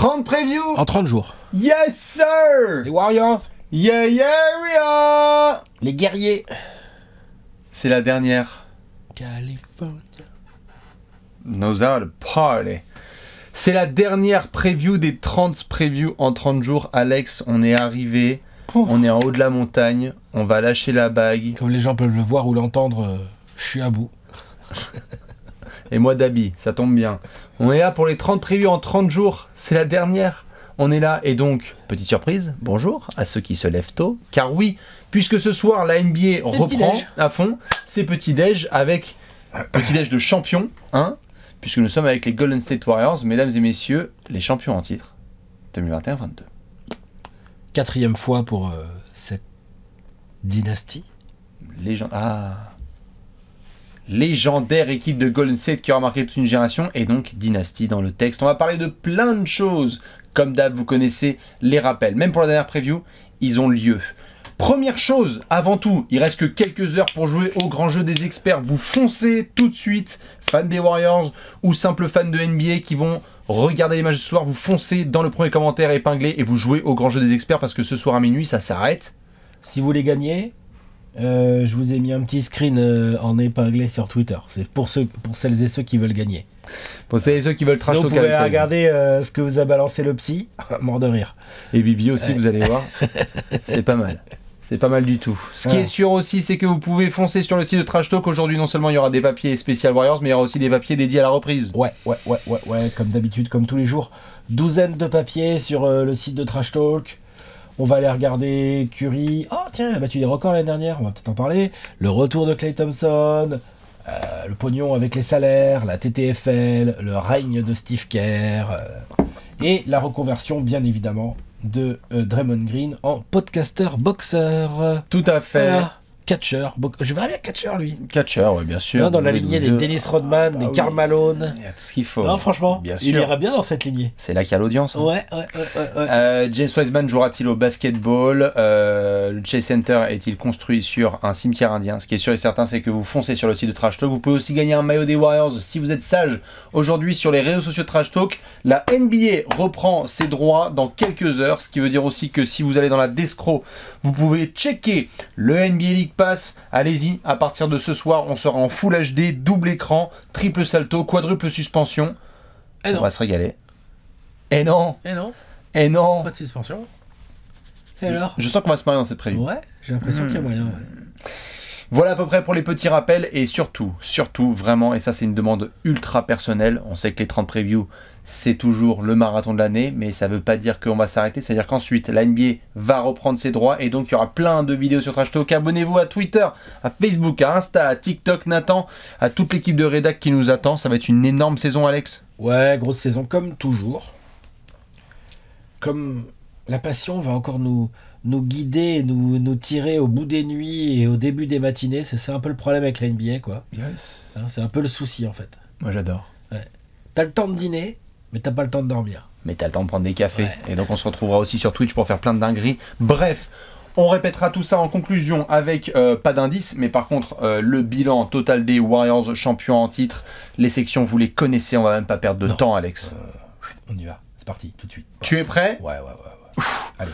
30 previews En 30 jours. Yes, sir. Les Warriors. Yeah, yeah, we are. Les guerriers. C'est la dernière. California. Knows how to party. C'est la dernière preview des 30 previews en 30 jours. Alex, on est arrivé. On est en haut de la montagne. On va lâcher la bague. Comme les gens peuvent le voir ou l'entendre, je suis à bout. Et moi d'habit, ça tombe bien. On est là pour les 30 previews en 30 jours. C'est la dernière. On est là. Et donc, petite surprise, bonjour à ceux qui se lèvent tôt. Car oui, puisque ce soir, la NBA reprend à fond ses petits-déj avec petit-déj de champion, hein, puisque nous sommes avec les Golden State Warriors, mesdames et messieurs, les champions en titre 2021-22. 4e fois pour cette dynastie. Légendaire équipe de Golden State qui aura marqué toute une génération, et donc dynastie dans le texte. On va parler de plein de choses. Comme d'hab, vous connaissez les rappels. Même pour la dernière preview, ils ont lieu. Première chose, avant tout, il reste que quelques heures pour jouer au grand jeu des experts. Vous foncez tout de suite, fans des Warriors ou simples fans de NBA qui vont regarder les matchs ce soir. Vous foncez dans le premier commentaire épinglé et vous jouez au grand jeu des experts parce que ce soir à minuit, ça s'arrête. Si vous voulez gagner, je vous ai mis un petit screen en épinglé sur Twitter. C'est pour celles et ceux qui veulent gagner. Pour celles et ceux qui veulent trash talk. Vous pouvez regarder ce que vous a balancé le psy, mort de rire. Et Bibi aussi, vous allez voir. C'est pas mal. C'est pas mal du tout. Ce qui est sûr aussi, c'est que vous pouvez foncer sur le site de Trash Talk. Aujourd'hui, non seulement il y aura des papiers spécial Warriors, mais il y aura aussi des papiers dédiés à la reprise. Ouais, comme d'habitude, comme tous les jours. Douzaine de papiers sur le site de Trash Talk. On va aller regarder Curry. Oh tiens, il a battu des records l'année dernière, on va peut-être en parler. Le retour de Klay Thompson, le pognon avec les salaires, la TTFL, le règne de Steve Kerr, et la reconversion, bien évidemment, de Draymond Green en podcasteur boxeur. Tout à fait. Voilà. Catcheur. Je verrais bien catcheur, lui. Catcheur, oui, bien sûr. Dans la lignée des Dennis Rodman, des Karl Malone. Il y a tout ce qu'il faut. Non, franchement, bien il sûr. irait bien dans cette lignée. C'est là qu'il y a l'audience. Hein. Ouais. James Wiseman jouera-t-il au basketball? Le Chase Center est-il construit sur un cimetière indien? Ce qui est sûr et certain, c'est que vous foncez sur le site de Trash Talk. Vous pouvez aussi gagner un maillot des Warriors si vous êtes sage. Aujourd'hui, sur les réseaux sociaux de Trash Talk, la NBA reprend ses droits dans quelques heures. Ce qui veut dire aussi que si vous allez dans la Descro, vous pouvez checker le NBA League Pass. Allez-y, à partir de ce soir, on sera en Full HD, double écran, triple salto, quadruple suspension. Et non. On va se régaler. Et non. Pas de suspension. Et alors Je sens qu'on va se marier dans cette preview. Ouais, j'ai l'impression qu'il y a moyen. Ouais. Voilà à peu près pour les petits rappels, et surtout, vraiment, et ça c'est une demande ultra personnelle, on sait que les 30 previews, c'est toujours le marathon de l'année, mais ça veut pas dire qu'on va s'arrêter, c'est-à-dire qu'ensuite, la NBA va reprendre ses droits, et donc il y aura plein de vidéos sur Trash Talk. Abonnez-vous à Twitter, à Facebook, à Insta, à TikTok, Nathan, à toute l'équipe de rédac qui nous attend. Ça va être une énorme saison, Alex. Ouais, grosse saison, comme toujours. Comme la passion va encore nous guider, nous tirer au bout des nuits et au début des matinées. C'est un peu le problème avec la NBA, quoi. Yes. Hein, c'est un peu le souci, en fait. Moi j'adore. Ouais. T'as le temps de dîner, mais t'as pas le temps de dormir. Mais t'as le temps de prendre des cafés. Ouais. Et donc on se retrouvera aussi sur Twitch pour faire plein de dingueries. Bref, on répétera tout ça en conclusion avec pas d'indice, mais par contre le bilan total des Warriors champions en titre. Les sections, vous les connaissez, on va même pas perdre de temps, Alex. On y va, c'est parti, tout de suite. Tu es prêt? Ouais. Allez.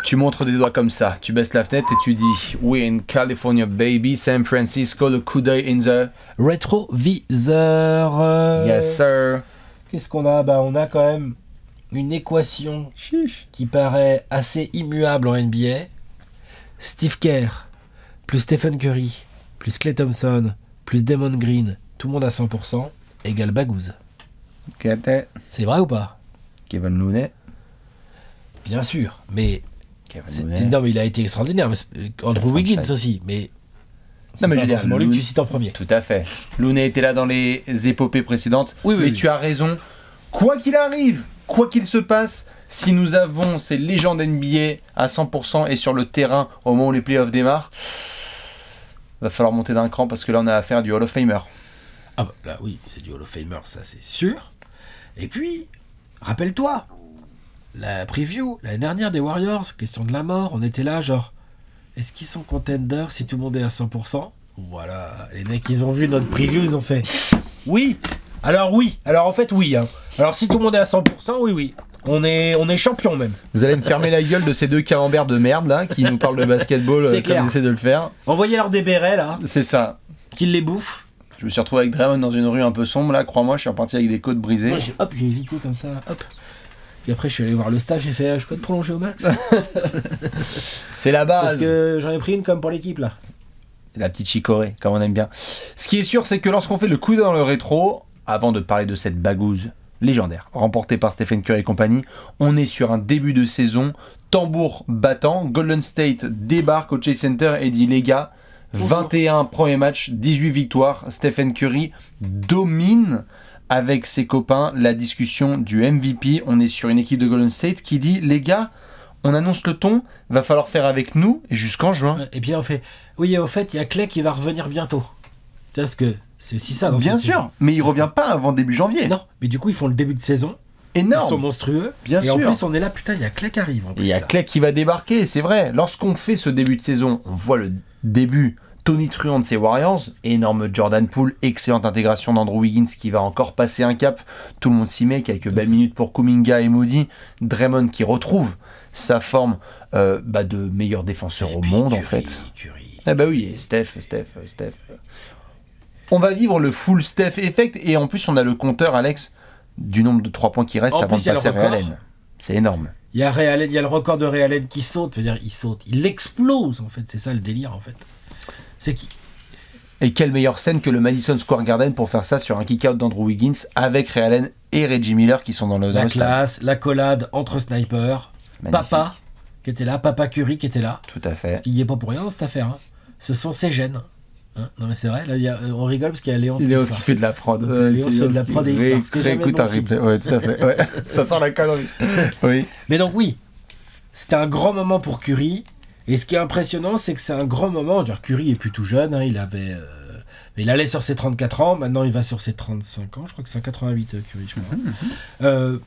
Tu montres des doigts comme ça, tu baisses la fenêtre et tu dis We in California baby, San Francisco, the coup d'œil in the rétroviseur. Yes sir. Qu'est-ce qu'on a? On a quand même une équation qui paraît assez immuable en NBA. Steve Kerr, plus Stephen Curry, plus Klay Thompson, plus Draymond Green, tout le monde à 100%, égale Bagouze. C'est vrai ou pas? Kevin Looney. Bien sûr, mais Looney. non, mais il a été extraordinaire. Andrew Wiggins aussi, mais non, mais je veux dire, lui que tu cites en premier. Tout à fait. Looney était là dans les épopées précédentes. Oui. Tu as raison. Quoi qu'il arrive, quoi qu'il se passe, si nous avons ces légendes NBA à 100% et sur le terrain au moment où les playoffs démarrent, va falloir monter d'un cran parce que là on a affaire du Hall of Famer. Ah bah là oui, c'est du Hall of Famer, ça c'est sûr. Et puis, rappelle-toi, la preview, l'année dernière des Warriors, question de la mort, on était là genre, est-ce qu'ils sont contenders si tout le monde est à 100%? Voilà, les mecs ils ont vu notre preview, ils ont fait oui. Alors en fait oui. Hein. Alors si tout le monde est à 100%, oui. On est champion même. Vous allez me fermer la gueule de ces deux camemberts de merde là qui nous parlent de basketball C'est clair. comme ils essaient de le faire. Envoyez-leur des bérets là, C'est ça. qu'ils les bouffent. Je me suis retrouvé avec Draymond dans une rue un peu sombre là, crois-moi, je suis reparti avec des côtes brisées. Moi, j'ai évité comme ça, hop. Puis après, je suis allé voir le staff, j'ai fait, je peux te prolonger au max? C'est la base. Parce que j'en ai pris une comme pour l'équipe là. La petite chicorée, comme on aime bien. Ce qui est sûr, c'est que lorsqu'on fait le coup dans le rétro, avant de parler de cette bagouze légendaire, remportée par Stephen Curry et compagnie, on est sur un début de saison, tambour battant, Golden State débarque au Chase Center et dit les gars, 21 premiers matchs, 18 victoires, Stephen Curry domine avec ses copains la discussion du MVP. On est sur une équipe de Golden State qui dit les gars, on annonce le ton, va falloir faire avec nous et jusqu'en juin. Et puis on fait, oui, au fait, il y a Clay qui va revenir bientôt. Tu sais, parce que c'est aussi ça dans Bien cette sûr, saison. mais il revient pas avant début janvier. Non, mais du coup, ils font le début de saison. Énorme. Ils sont monstrueux. Bien et sûr. en plus, on est là, putain, il y a Clay qui arrive. En plus, Il y a là. Clay qui va débarquer, c'est vrai. Lorsqu'on fait ce début de saison, on voit le début tonitruant de ses Warriors, énorme Jordan Poole, excellente intégration d'Andrew Wiggins qui va encore passer un cap. Tout le monde s'y met, quelques belles minutes pour Kuminga et Moody. Draymond qui retrouve sa forme de meilleur défenseur au monde en fait. Curry. Ah bah oui, et Steph. On va vivre le full Steph effect et en plus on a le compteur, Alex, du nombre de 3 points qui restent En avant plus, de il y a le passer à record. Ray Allen. C'est énorme. Il y a Ray Allen, il y a le record de Ray Allen qui saute. C'est-à-dire, il saute, il explose en fait. C'est ça le délire en fait. C'est qui? Et quelle meilleure scène que le Madison Square Garden pour faire ça sur un kick-out d'Andrew Wiggins avec Ray Allen et Reggie Miller qui sont dans le La stade. classe, la collade entre snipers. Magnifique. Papa qui était là, Papa Curry qui était là. Tout à fait. Parce qu'il n'y est pas pour rien dans cette affaire. Hein. Ce sont ses gènes. Hein, non mais c'est vrai, là, on rigole parce qu'il y a Léon Léon qui qui fait de la prod. Léon fait de la prod et il se marre, ce qui est jamais Écoute bon un signe. replay. Ouais, tout à fait. Ouais. Ça sent la connerie. Oui. Mais donc oui, c'était un grand moment pour Curry. Et ce qui est impressionnant, c'est que c'est un grand moment. Dire, Curry est plus tout jeune, hein, il allait sur ses 34 ans, maintenant il va sur ses 35 ans. Je crois que c'est un 88 Curry, je crois.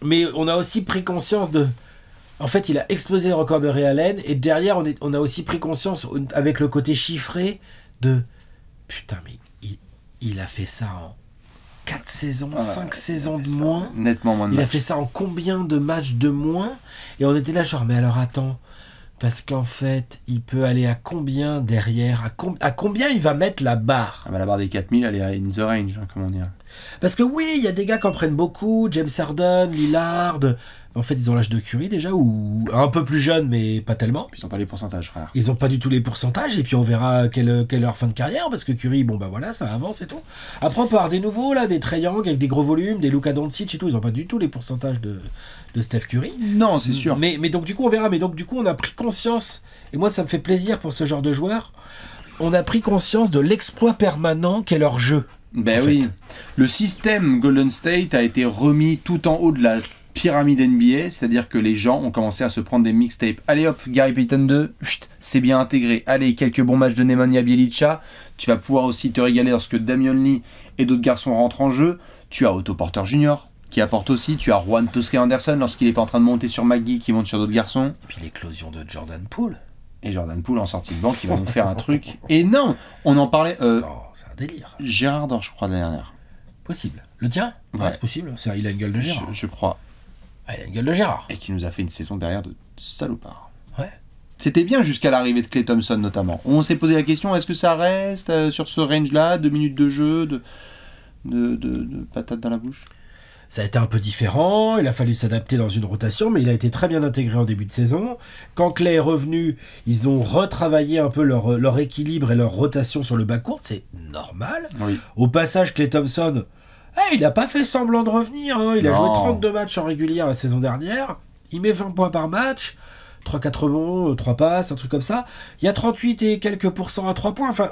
Mais on a aussi pris conscience de... En fait, il a explosé le record de Ray Allen. Et derrière, on a aussi pris conscience, avec le côté chiffré, de... Putain, mais il a fait ça en 4 saisons, 5 saisons de moins. Nettement moins de Il a matchs. fait ça en combien de matchs de moins? Et on était là genre, mais alors attends, parce qu'en fait, il peut aller à combien derrière? À combien il va mettre la barre? Ah bah, la barre des 4000, elle est in the range, hein, comment dire. Parce que oui, il y a des gars qui en prennent beaucoup, James Harden, Lillard. En fait, ils ont l'âge de Curry déjà, ou un peu plus jeune, mais pas tellement. Puis ils ont pas les pourcentages, frère. Ils ont pas du tout les pourcentages, et puis on verra quelle est leur fin de carrière, parce que Curry, bon bah voilà, ça avance et tout. Après, on peut avoir des nouveaux, là, des Trae Young avec des gros volumes, des Luka Doncic et tout, ils ont pas du tout les pourcentages de Steph Curry. Non, c'est sûr. Mais donc du coup, on verra, mais donc du coup, on a pris conscience, et moi ça me fait plaisir pour ce genre de joueurs, on a pris conscience de l'exploit permanent qu'est leur jeu. Ben en oui. fait. Le système Golden State a été remis tout en haut de la pyramide NBA, c'est-à-dire que les gens ont commencé à se prendre des mixtapes. Allez hop, Gary Payton 2, c'est bien intégré. Allez, quelques bons matchs de Nemanja Bjelica. Tu vas pouvoir aussi te régaler lorsque Damian Lee et d'autres garçons rentrent en jeu. Tu as Otto Porter Jr. qui apporte aussi. Tu as Juan Tosca Anderson lorsqu'il est pas en train de monter sur McGee qui monte sur d'autres garçons. Et puis l'éclosion de Jordan Poole. Et Jordan Poole en sortie de banc qui va nous faire un truc énorme. On en parlait. Oh, c'est un délire. Gérard Dor, je crois, la dernière. Possible. Le tien? Ouais. C'est possible. Il a une gueule de Gérard. Je crois. Ah, il a une gueule de Gérard. Et qui nous a fait une saison derrière de salopard. Ouais. C'était bien jusqu'à l'arrivée de Klay Thompson notamment. On s'est posé la question, est-ce que ça reste sur ce range-là, 2 minutes de jeu, de patates dans la bouche? Ça a été un peu différent, il a fallu s'adapter dans une rotation, mais il a été très bien intégré en début de saison. Quand Clay est revenu, ils ont retravaillé un peu leur équilibre et leur rotation sur le bas-court, c'est normal. Oui. Au passage, Klay Thompson, il n'a pas fait semblant de revenir, hein. Il a Non. joué 32 matchs en régulière la saison dernière, il met 20 points par match, 3-4 rebonds, 3 passes, un truc comme ça. Il y a 38 et quelques pourcents à 3 points, enfin,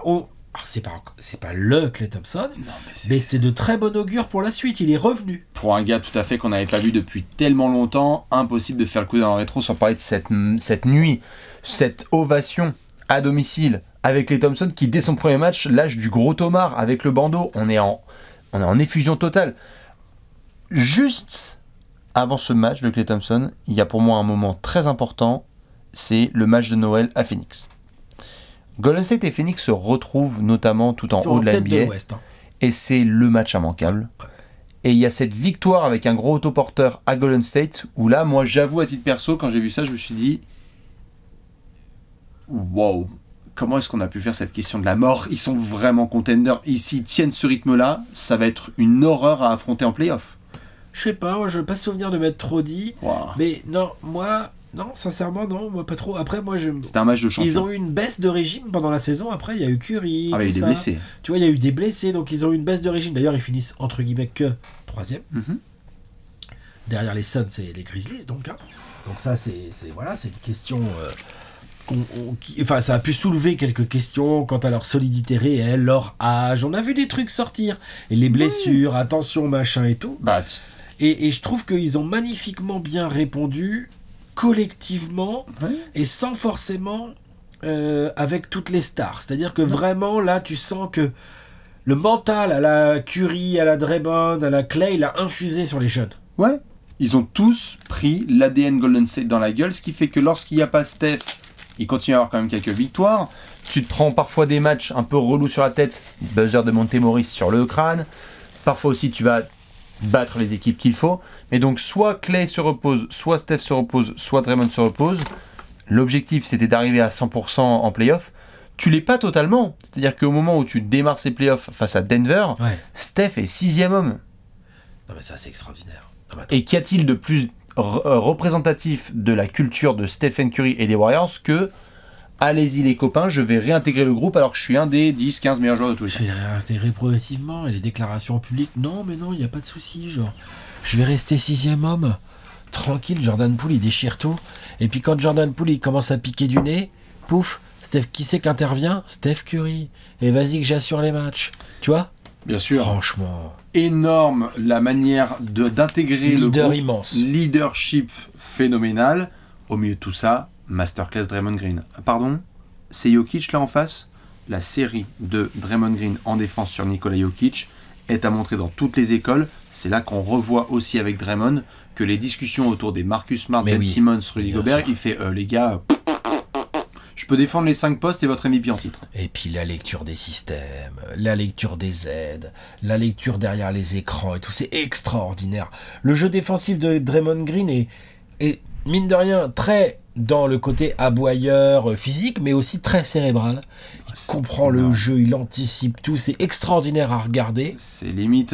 c'est pas le Klay Thompson, Non, mais c'est de très bon augure pour la suite, il est revenu. Pour un gars tout à fait qu'on n'avait pas vu depuis tellement longtemps, impossible de faire le coup dans le rétro sans parler de cette nuit, cette ovation à domicile avec Klay Thompson qui dès son premier match lâche du gros tomard avec le bandeau. On est en effusion totale. Juste avant ce match de Klay Thompson, il y a pour moi un moment très important, c'est le match de Noël à Phoenix. Golden State et Phoenix se retrouvent notamment tout en Ils sont haut de la tête NBA l'Ouest, hein. et c'est le match immanquable. Et il y a cette victoire avec un gros autoporteur à Golden State, où là, moi, j'avoue, à titre perso, quand j'ai vu ça, je me suis dit... Wow, comment est-ce qu'on a pu faire cette question de la mort? Ils sont vraiment contenders. S'ils tiennent ce rythme-là, ça va être une horreur à affronter en play-off. Je sais pas, moi je veux pas souvenir de m'être trop dit. Wow. Mais non, moi, non, sincèrement, non, moi pas trop. Après, moi je. C'était un match de champion. Ils ont eu une baisse de régime pendant la saison. Après, il y a eu Curry. Ah, mais il y a eu des blessés. Tu vois, il y a eu des blessés, donc ils ont eu une baisse de régime. D'ailleurs, ils finissent entre guillemets que 3e. Derrière les Suns et les Grizzlies, donc. Hein. Donc ça, c'est une question. Enfin, ça a pu soulever quelques questions quant à leur solidité réelle, leur âge. On a vu des trucs sortir. Et les blessures, attention, machin et tout. Bah, et je trouve qu'ils ont magnifiquement bien répondu, collectivement, et sans forcément avec toutes les stars. C'est-à-dire que vraiment, là, tu sens que le mental à la Curry, à la Draymond, à la Clay, il a infusé sur les jeunes. Ouais. Ils ont tous pris l'ADN Golden State dans la gueule, ce qui fait que lorsqu'il n'y a pas Steph, il continue à avoir quand même quelques victoires. Tu te prends parfois des matchs un peu relous sur la tête, buzzer de Montemoris sur le crâne. Parfois aussi, tu vas battre les équipes qu'il faut. Mais donc, soit Clay se repose, soit Steph se repose, soit Draymond se repose. L'objectif, c'était d'arriver à 100% en playoff. Tu l'es pas totalement. C'est-à-dire qu'au moment où tu démarres ces playoffs face à Denver, Steph est 6e homme. Non mais ça, c'est extraordinaire. Et qu'y a-t-il de plus représentatif de la culture de Stephen Curry et des Warriors que allez-y les copains, je vais réintégrer le groupe alors que je suis un des 10-15 meilleurs joueurs de tous les temps. Je vais réintégrer progressivement et les déclarations publiques, non mais non, il n'y a pas de souci, genre je vais rester 6e homme, tranquille, Jordan Poole il déchire tout, et puis quand Jordan Poole il commence à piquer du nez, pouf, qui c'est qu'intervient? Steph Curry, et vas-y que j'assure les matchs, tu vois? Bien sûr. Franchement. Énorme la manière d'intégrer le groupe. Immense. Leadership phénoménal. Au milieu de tout ça, masterclass Draymond Green. Pardon? C'est Jokic là en face? La série de Draymond Green en défense sur Nikola Jokic est à montrer dans toutes les écoles. C'est là qu'on revoit aussi avec Draymond que les discussions autour des Marcus Smart, Ben Simmons, Rudy Gobert, il fait les gars... Je peux défendre les 5 postes et votre MVP en titre. Et puis la lecture des systèmes, la lecture des aides, la lecture derrière les écrans et tout, c'est extraordinaire. Le jeu défensif de Draymond Green est mine de rien très dans le côté aboyeur physique, mais aussi très cérébral. Il comprend le jeu, il anticipe tout, c'est extraordinaire à regarder. C'est limite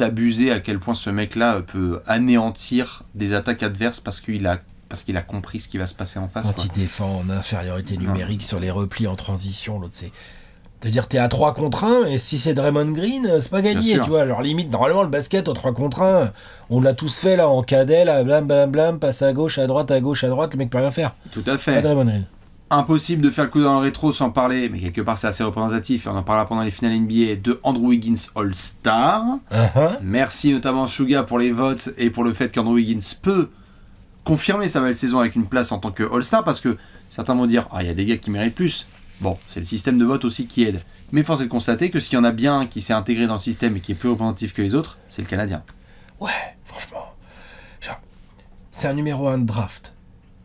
abusé à quel point ce mec-là peut anéantir des attaques adverses parce qu'il a compris ce qui va se passer en face. Quand il défend en infériorité numérique sur les replis en transition, l'autre c'est... C'est-à-dire t'es à 3 contre 1 et si c'est Draymond Green, c'est pas gagné, tu vois. Alors limite, normalement le basket au 3 contre 1, on l'a tous fait là en cadet, là, blam blam blam, passe à gauche, à droite, le mec peut rien faire. Tout à fait. Pas Draymond Green. Impossible de faire le coup dans le rétro sans parler, mais quelque part c'est assez représentatif, et on en parlera pendant les finales NBA, de Andrew Wiggins All-Star. Merci notamment Suga pour les votes et pour le fait qu'Andrew Wiggins peut confirmer sa belle saison avec une place en tant que All-Star, parce que certains vont dire il y a des gars qui méritent plus. Bon, c'est le système de vote aussi qui aide. Mais force est de constater que s'il y en a bien un qui s'est intégré dans le système et qui est plus représentatif que les autres, c'est le Canadien. Ouais, franchement. Genre, c'est un numéro 1 de draft.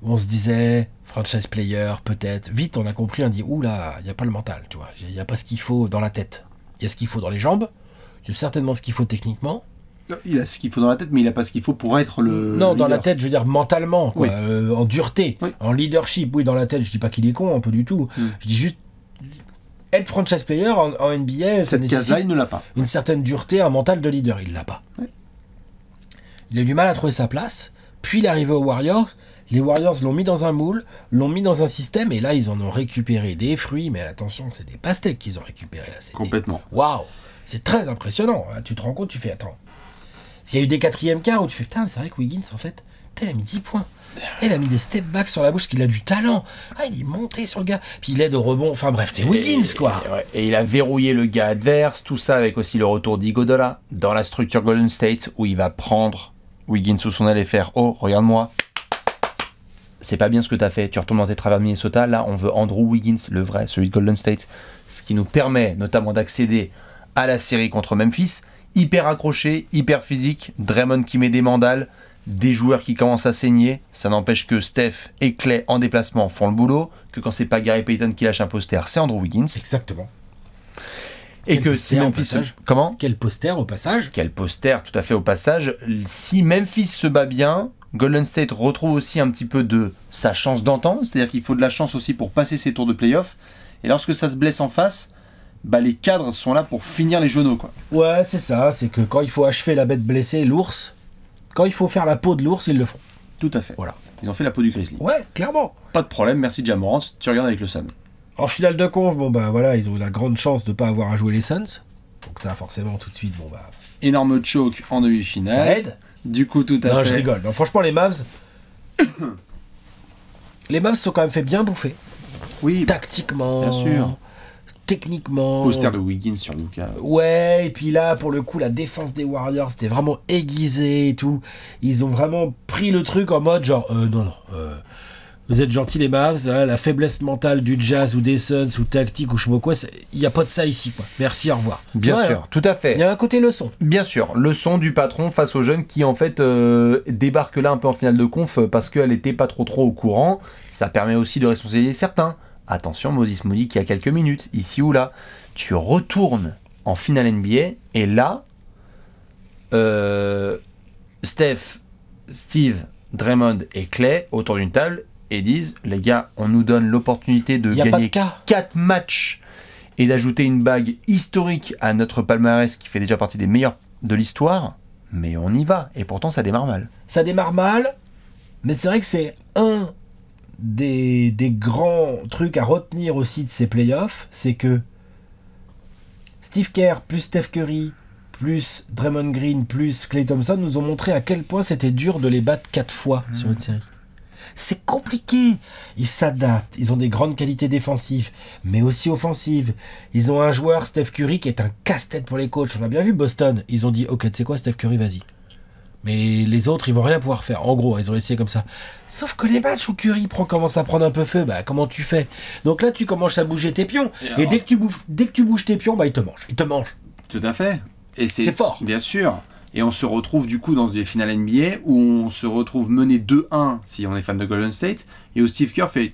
Où on se disait, franchise player, peut-être. Vite, on a compris, on dit, oula, il n'y a pas le mental, tu vois. Il n'y a pas ce qu'il faut dans la tête. Il y a ce qu'il faut dans les jambes. Il y a certainement ce qu'il faut techniquement. Il a ce qu'il faut dans la tête, mais il n'a pas ce qu'il faut pour être le Non, leader. dans la tête, je veux dire mentalement, quoi. Oui. En dureté, en leadership. Oui, dans la tête, je dis pas qu'il est con, un peu du tout. Je dis juste, être franchise player en NBA, cette case-là, il ne l'a pas. Une certaine dureté, un mental de leader, il l'a pas. Ouais. Il a eu du mal à trouver sa place, puis il est arrivé aux Warriors. Les Warriors l'ont mis dans un moule, l'ont mis dans un système, et là, ils en ont récupéré des fruits, mais attention, c'est des pastèques qu'ils ont récupérés. Complètement. Waouh, c'est très impressionnant. Tu te rends compte, tu fais, attends. Il y a eu des 4e quarts où tu fais, putain, c'est vrai que Wiggins, en fait, il a mis 10 points. Il a mis des step back sur la bouche, qu'il a du talent. Il est monté sur le gars. Puis il aide au rebond. Enfin bref, c'est Wiggins, quoi. Et il a verrouillé le gars adverse. Tout ça avec aussi le retour d'Iguodala dans la structure Golden State, où il va prendre Wiggins sous son aile et faire, oh, regarde-moi. C'est pas bien ce que t'as fait. Tu retournes dans tes travers de Minnesota. Là, on veut Andrew Wiggins, le vrai, celui de Golden State. Ce qui nous permet notamment d'accéder à la série contre Memphis. Hyper accroché, hyper physique, Draymond qui met des mandales, des joueurs qui commencent à saigner. Ça n'empêche que Steph et Clay en déplacement font le boulot, que quand c'est pas Gary Payton qui lâche un poster, c'est Andrew Wiggins. Exactement. Et Quel que poster si au Memphis... passage. Comment? Quel poster au passage. Quel poster, tout à fait au passage. Si Memphis se bat bien, Golden State retrouve aussi un petit peu de sa chance d'antan, c'est-à-dire qu'il faut de la chance aussi pour passer ses tours de playoff. Et lorsque ça se blesse en face, bah les cadres sont là pour finir les genoux, quoi. Ouais, c'est ça, c'est que quand il faut achever la bête blessée, l'ours, quand il faut faire la peau de l'ours, ils le font. Tout à fait. Voilà. Ils ont fait la peau du Grizzly. Ouais, clairement. Pas de problème, merci Ja Morant, tu regardes avec le Sun. En finale de conf, bon bah voilà, ils ont eu la grande chance de pas avoir à jouer les Suns. Donc ça, forcément, tout de suite, bon bah... Énorme choke en demi-finale. Ça aide. Du coup, tout à fait. Non, je rigole. Non, franchement, les Mavs... les Mavs sont quand même fait bien bouffer. Oui, Tactiquement. bien sûr. Techniquement. Poster de Wiggins sur Luka. Ouais, et puis là, pour le coup, la défense des Warriors, c'était vraiment aiguisé et tout. Ils ont vraiment pris le truc en mode genre, non, vous êtes gentils les Mavs, hein, la faiblesse mentale du Jazz ou des Suns ou tactique ou je sais pas quoi, il n'y a pas de ça ici, quoi. Merci, au revoir. Bien C'est vrai, sûr, hein. tout à fait. Il y a un côté leçon. Bien sûr, leçon du patron face aux jeunes qui en fait débarquent là un peu en finale de conf parce qu'elle n'était pas trop au courant. Ça permet aussi de responsabiliser certains. Attention, Moses Moody qui a quelques minutes, ici ou là. Tu retournes en finale NBA et là, Steph, Steve, Draymond et Clay autour d'une table et disent, les gars, on nous donne l'opportunité de Y a pas gagner de cas. 4 matchs et d'ajouter une bague historique à notre palmarès qui fait déjà partie des meilleurs de l'histoire, mais on y va, et pourtant ça démarre mal. Ça démarre mal, mais c'est vrai que c'est un des grands trucs à retenir aussi de ces playoffs, c'est que Steve Kerr plus Steph Curry plus Draymond Green plus Klay Thompson nous ont montré à quel point c'était dur de les battre 4 fois sur une série. C'est compliqué. Ils s'adaptent. Ils ont des grandes qualités défensives, mais aussi offensives. Ils ont un joueur, Steph Curry, qui est un casse-tête pour les coachs. On a bien vu Boston. Ils ont dit, ok, tu sais quoi, Steph Curry, vas-y. Mais les autres, ils vont rien pouvoir faire. En gros, ils ont essayé comme ça. Sauf que les matchs où Curry commence à prendre un peu feu, bah comment tu fais? Donc là, tu commences à bouger tes pions. Et dès que tu bouges tes pions, bah ils te mangent. Ils te mangent. Tout à fait. Et C'est fort. Bien sûr. Et on se retrouve du coup dans des finales NBA où on se retrouve mené 2-1 si on est fan de Golden State et où Steve Kerr fait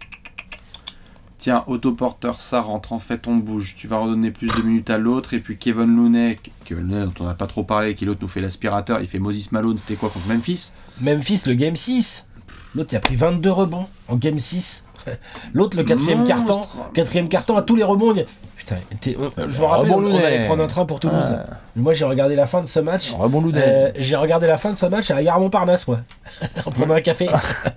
tiens, Otto Porter, ça rentre, en fait on bouge, tu vas redonner plus de minutes à l'autre, et puis Kevin Looney dont on n'a pas trop parlé, qui l'autre nous fait l'aspirateur, il fait Moses Malone, c'était quoi contre Memphis? Memphis, le Game 6. L'autre, il a pris 22 rebonds en Game 6. L'autre, le quatrième carton, à tous les rebonds. Putain, je me rappelle, on allait prendre un train pour Toulouse. Moi, j'ai regardé la fin de ce match. J'ai regardé la fin de ce match à la gare Montparnasse, moi. En prenant un café.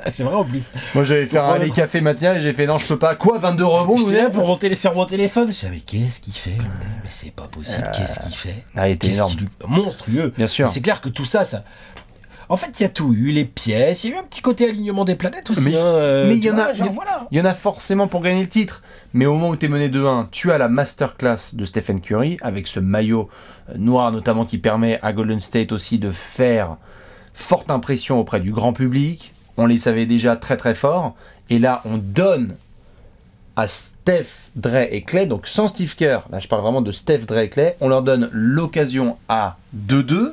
C'est vrai en plus. Moi, j'avais fait un café matinal et j'ai fait non, je peux pas. Quoi, 22 rebonds, Looney pour sur mon téléphone. Je savais, qu'est-ce qu'il fait, Looney? Mais c'est pas possible, qu'est-ce qu'il fait? Il était énorme. Monstrueux. Bien sûr. C'est clair que tout ça. En fait, il y a tout eu, les pièces, il y a eu un petit côté alignement des planètes aussi. Mais il y en a, voilà. Il y en a forcément pour gagner le titre. Mais au moment où tu es mené 2-1, tu as la masterclass de Stephen Curry, avec ce maillot noir notamment qui permet à Golden State aussi de faire forte impression auprès du grand public. On les savait déjà très très fort. Et là, on donne à Steph, Dre et Clay, donc sans Steve Kerr, là je parle vraiment de Steph, Dre et Clay, on leur donne l'occasion à 2-2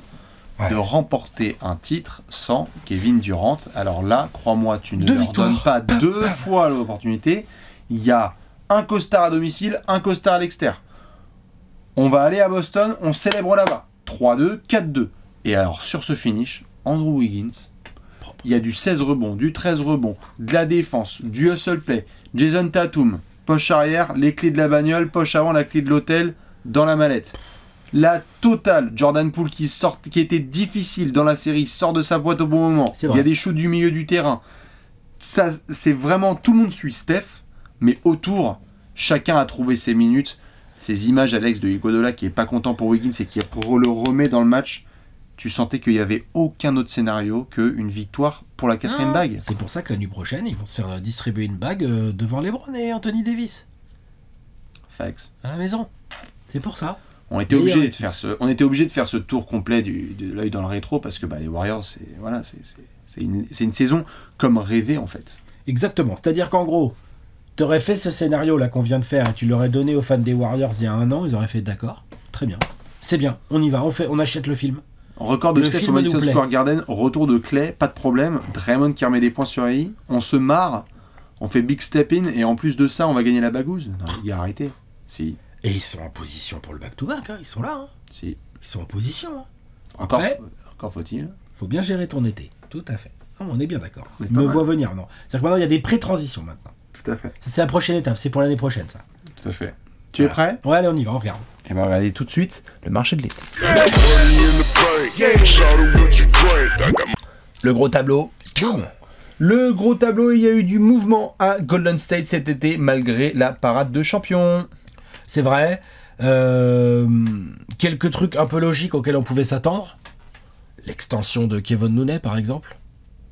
de remporter un titre sans Kevin Durant. Alors là, crois-moi, tu ne leur donnes pas deux fois l'opportunité. Il y a un costard à domicile, un costard à l'extérieur. On va aller à Boston, on célèbre là-bas. 3-2, 4-2. Et alors, sur ce finish, Andrew Wiggins, il y a du 16 rebonds, du 13 rebonds, de la défense, du hustle play, Jason Tatum, poche arrière, les clés de la bagnole, poche avant, la clé de l'hôtel, dans la mallette. La totale, Jordan Poole qui était difficile dans la série, sort de sa boîte au bon moment. Il y a des shoots du milieu du terrain. Ça, c'est vraiment, tout le monde suit Steph, mais autour, chacun a trouvé ses minutes. Ces images, Alex, de Iguodala qui est pas content pour Wiggins et qui le remet dans le match, tu sentais qu'il n'y avait aucun autre scénario qu'une victoire pour la 4e bague. C'est pour ça que la nuit prochaine, ils vont se faire distribuer une bague devant LeBron et Anthony Davis. Facts. À la maison. C'est pour ça. On était obligé de faire ce tour complet de l'œil dans le rétro parce que les Warriors, c'est une saison comme rêvé en fait. Exactement. C'est-à-dire qu'en gros, tu aurais fait ce scénario là qu'on vient de faire et tu l'aurais donné aux fans des Warriors il y a un an, ils auraient fait d'accord, très bien, c'est bien, on y va, on achète le film. Record de Steph au Madison Square Garden, retour de Clay, pas de problème. Draymond qui remet des points sur AI, on se marre, on fait big step in et en plus de ça, on va gagner la bagouze. Non les gars, arrêtez. Si. Et ils sont en position pour le back-to-back, hein. Ils sont là. Hein. Si. Ils sont en position. Hein. Encore, Après, encore faut-il. faut bien gérer ton été. Tout à fait. Non, on est bien d'accord. Mais Je pas me mal. vois venir, non. C'est-à-dire que maintenant, il y a des pré-transitions maintenant. Tout à fait. Ça, c'est la prochaine étape. C'est pour l'année prochaine, ça. Tout à fait. Tu es prêt? Ouais, allez, on y va, on regarde. Et ben regardez tout de suite le marché de l'été. Le gros tableau. Boum. Le gros tableau, il y a eu du mouvement à Golden State cet été malgré la parade de champions. C'est vrai. Quelques trucs un peu logiques auxquels on pouvait s'attendre. L'extension de Kevin Looney, par exemple.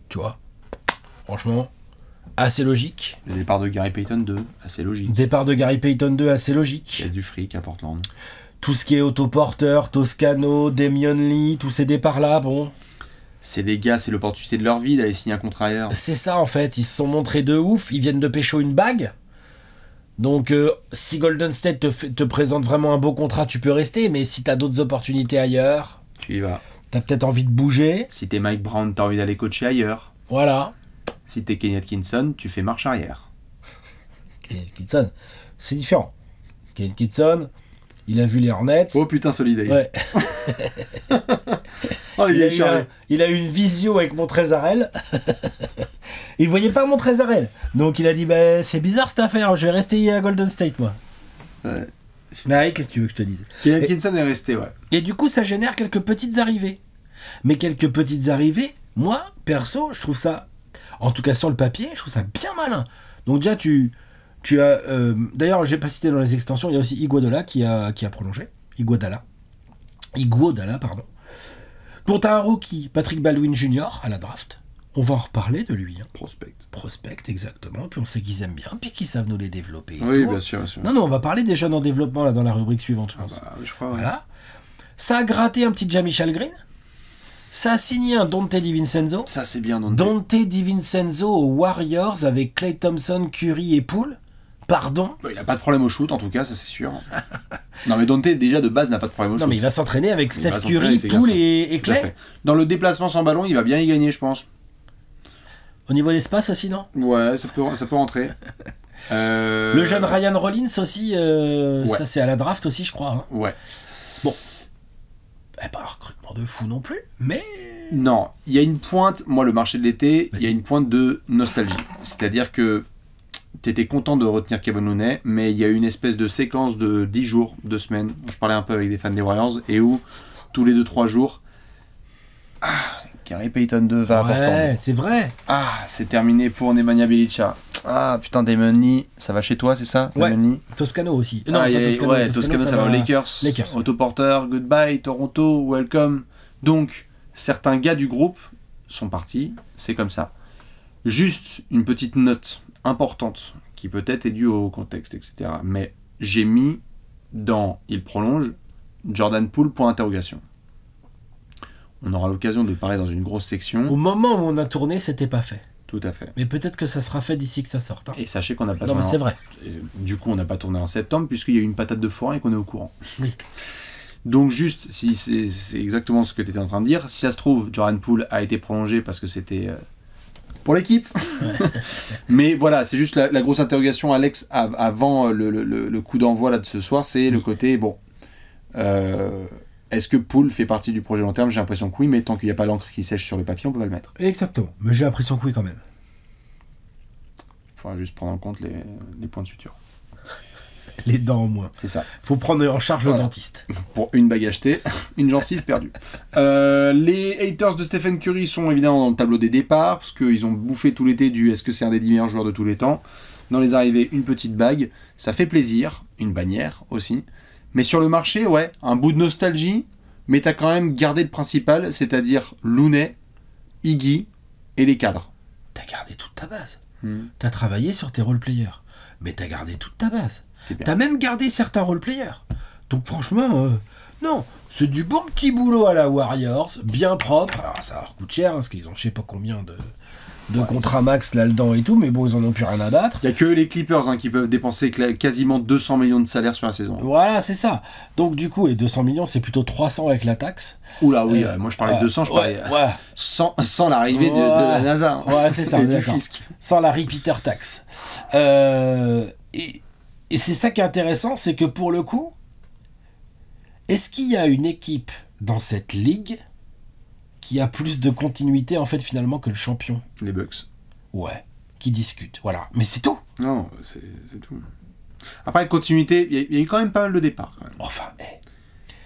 Tu vois. Franchement, assez logique. Le départ de Gary Payton 2, assez logique. Départ de Gary Payton 2, assez Il y a logique. du fric à Portland. Tout ce qui est Otto Porter, Toscano, Damian Lee, tous ces départs-là, bon. C'est des gars, c'est l'opportunité de leur vie d'aller signer un contrat ailleurs. C'est ça, en fait. Ils se sont montrés de ouf. Ils viennent de pécho une bague. Donc, si Golden State te présente vraiment un beau contrat, tu peux rester. Mais si t'as d'autres opportunités ailleurs, Tu y vas. t'as peut-être envie de bouger. Si t'es Mike Brown, t'as envie d'aller coacher ailleurs. Voilà. Si t'es Kenny Atkinson, tu fais marche arrière. Kenneth Kitson, c'est différent. Kenneth Kitson, il a vu les Hornets. Oh putain, solide. Ouais. Oh, Il a eu une visio avec Montrezarel. Il voyait pas Montrezarel. Donc il a dit bah, c'est bizarre cette affaire, je vais rester à Golden State moi. Ouais. Ouais, qu'est-ce que tu veux que je te dise? Kenny Atkinson est resté, ouais. Et du coup ça génère quelques petites arrivées. Mais quelques petites arrivées, moi, perso, je trouve ça, en tout cas sur le papier, je trouve ça bien malin. Donc déjà tu as... d'ailleurs j'ai pas cité dans les extensions, il y a aussi Iguodala qui a prolongé. Iguodala, pardon. Bon, t'as un rookie, Patrick Baldwin Jr. à la draft. On va en reparler de lui. Hein. Prospect, exactement. Puis on sait qu'ils aiment bien, puis qu'ils savent nous les développer. et Oui, tout. bien sûr, bien sûr. Non, on va parler des jeunes en développement là dans la rubrique suivante, je pense. Bah, je crois, ouais. Voilà. Ça a gratté un petit Jamichal Green. Ça a signé un Dante DiVincenzo. Ça, c'est bien. Dante DiVincenzo aux Warriors avec Klay Thompson, Curry et Poole. Pardon. Bah, il a pas de problème au shoot, en tout cas, ça c'est sûr. Non, mais Dante, déjà de base, n'a pas de problème au shoot. Non, mais il va s'entraîner avec Il va Steph s'entraîner Curry, avec ses Poole garçons. et Tout à Klay. fait. Dans le déplacement sans ballon, il va bien y gagner, je pense. Au niveau d'espace aussi, non? Ouais, ça peut rentrer. Le jeune Ryan Rollins aussi, ça c'est à la draft aussi, je crois. Hein. Ouais. Pas un recrutement de fou non plus, mais... Non, il y a une pointe, moi le marché de l'été, il y a Vas-y. une pointe de nostalgie. C'est-à-dire que t'étais content de retenir Kevin Looney, mais il y a eu une espèce de séquence de 10 jours, 2 semaines, où je parlais un peu avec des fans des Warriors, et où tous les 2-3 jours, Gary Payton 2 va à Ouais, Portland. c'est vrai. C'est terminé pour Nemanja Bjelica. Putain, Damon Lee, ça va chez toi, c'est ça? Ouais. Damon Lee. Toscano aussi. Non, Ouais, pas Toscano. ouais, Toscano, ça va aux Lakers. Lakers, ouais. Otto Porter, goodbye, Toronto, welcome. Donc, certains gars du groupe sont partis, c'est comme ça. Juste une petite note importante, qui peut-être est due au contexte, etc. Mais j'ai mis dans « Il prolonge » Jordan Poole, point d'interrogation. On aura l'occasion de parler dans une grosse section. Au moment où on a tourné, c'était pas fait. Tout à fait. Mais peut-être que ça sera fait d'ici que ça sorte. Hein. Et sachez qu'on n'a pas Non, mais tourné c'est vrai. Du coup, on n'a pas tourné en septembre, puisqu'il y a eu une patate de forain et qu'on est au courant. Oui. Donc juste, si c'est exactement ce que tu étais en train de dire, si ça se trouve, Jordan Poole a été prolongé parce que c'était pour l'équipe. Mais voilà, c'est juste la grosse interrogation, Alex, avant le coup d'envoi là, de ce soir, c'est le côté, bon, est-ce que Poole fait partie du projet long terme? J'ai l'impression que oui, mais tant qu'il n'y a pas l'encre qui sèche sur le papier, on peut pas le mettre. Exactement. Mais j'ai l'impression que oui quand même. Il faudra juste prendre en compte les points de suture. Les dents au moins. C'est ça. Faut prendre en charge Voilà. le dentiste. Pour une bague achetée, une gencive perdue. Les haters de Stephen Curry sont évidemment dans le tableau des départs, parce qu'ils ont bouffé tout l'été du est-ce que c'est un des 10 meilleurs joueurs de tous les temps. Dans les arrivées, une petite bague, ça fait plaisir, une bannière aussi. Mais sur le marché, ouais, un bout de nostalgie, mais t'as quand même gardé le principal, c'est-à-dire Looney, Iggy et les cadres. T'as gardé toute ta base. T'as travaillé sur tes role-players. Mais t'as gardé toute ta base. C'est bien. T'as même gardé certains role-players. Donc franchement, non, c'est du bon petit boulot à la Warriors, bien propre. Alors ça leur coûte cher, hein, parce qu'ils ont je sais pas combien de contrats max là-dedans et tout, mais bon, ils en ont plus rien à battre. Il n'y a que les Clippers qui peuvent dépenser quasiment 200 millions de salaire sur la saison. Voilà, c'est ça. Donc du coup, et 200 millions, c'est plutôt 300 avec la taxe. Oula, oui, moi je parlais de 200, je parlais Ouais, sans l'arrivée de la NASA. ouais, c'est ça, Et du d'accord. fisc. Sans la repeater tax. Et Et c'est ça qui est intéressant, c'est que pour le coup, est-ce qu'il y a une équipe dans cette ligue qui a plus de continuité en fait finalement que le champion? Les Bucks. Ouais, qui discute, voilà. Mais c'est tout. Non, c'est tout. Après, continuité, il y a eu quand même pas mal de départs. Quand même. Enfin,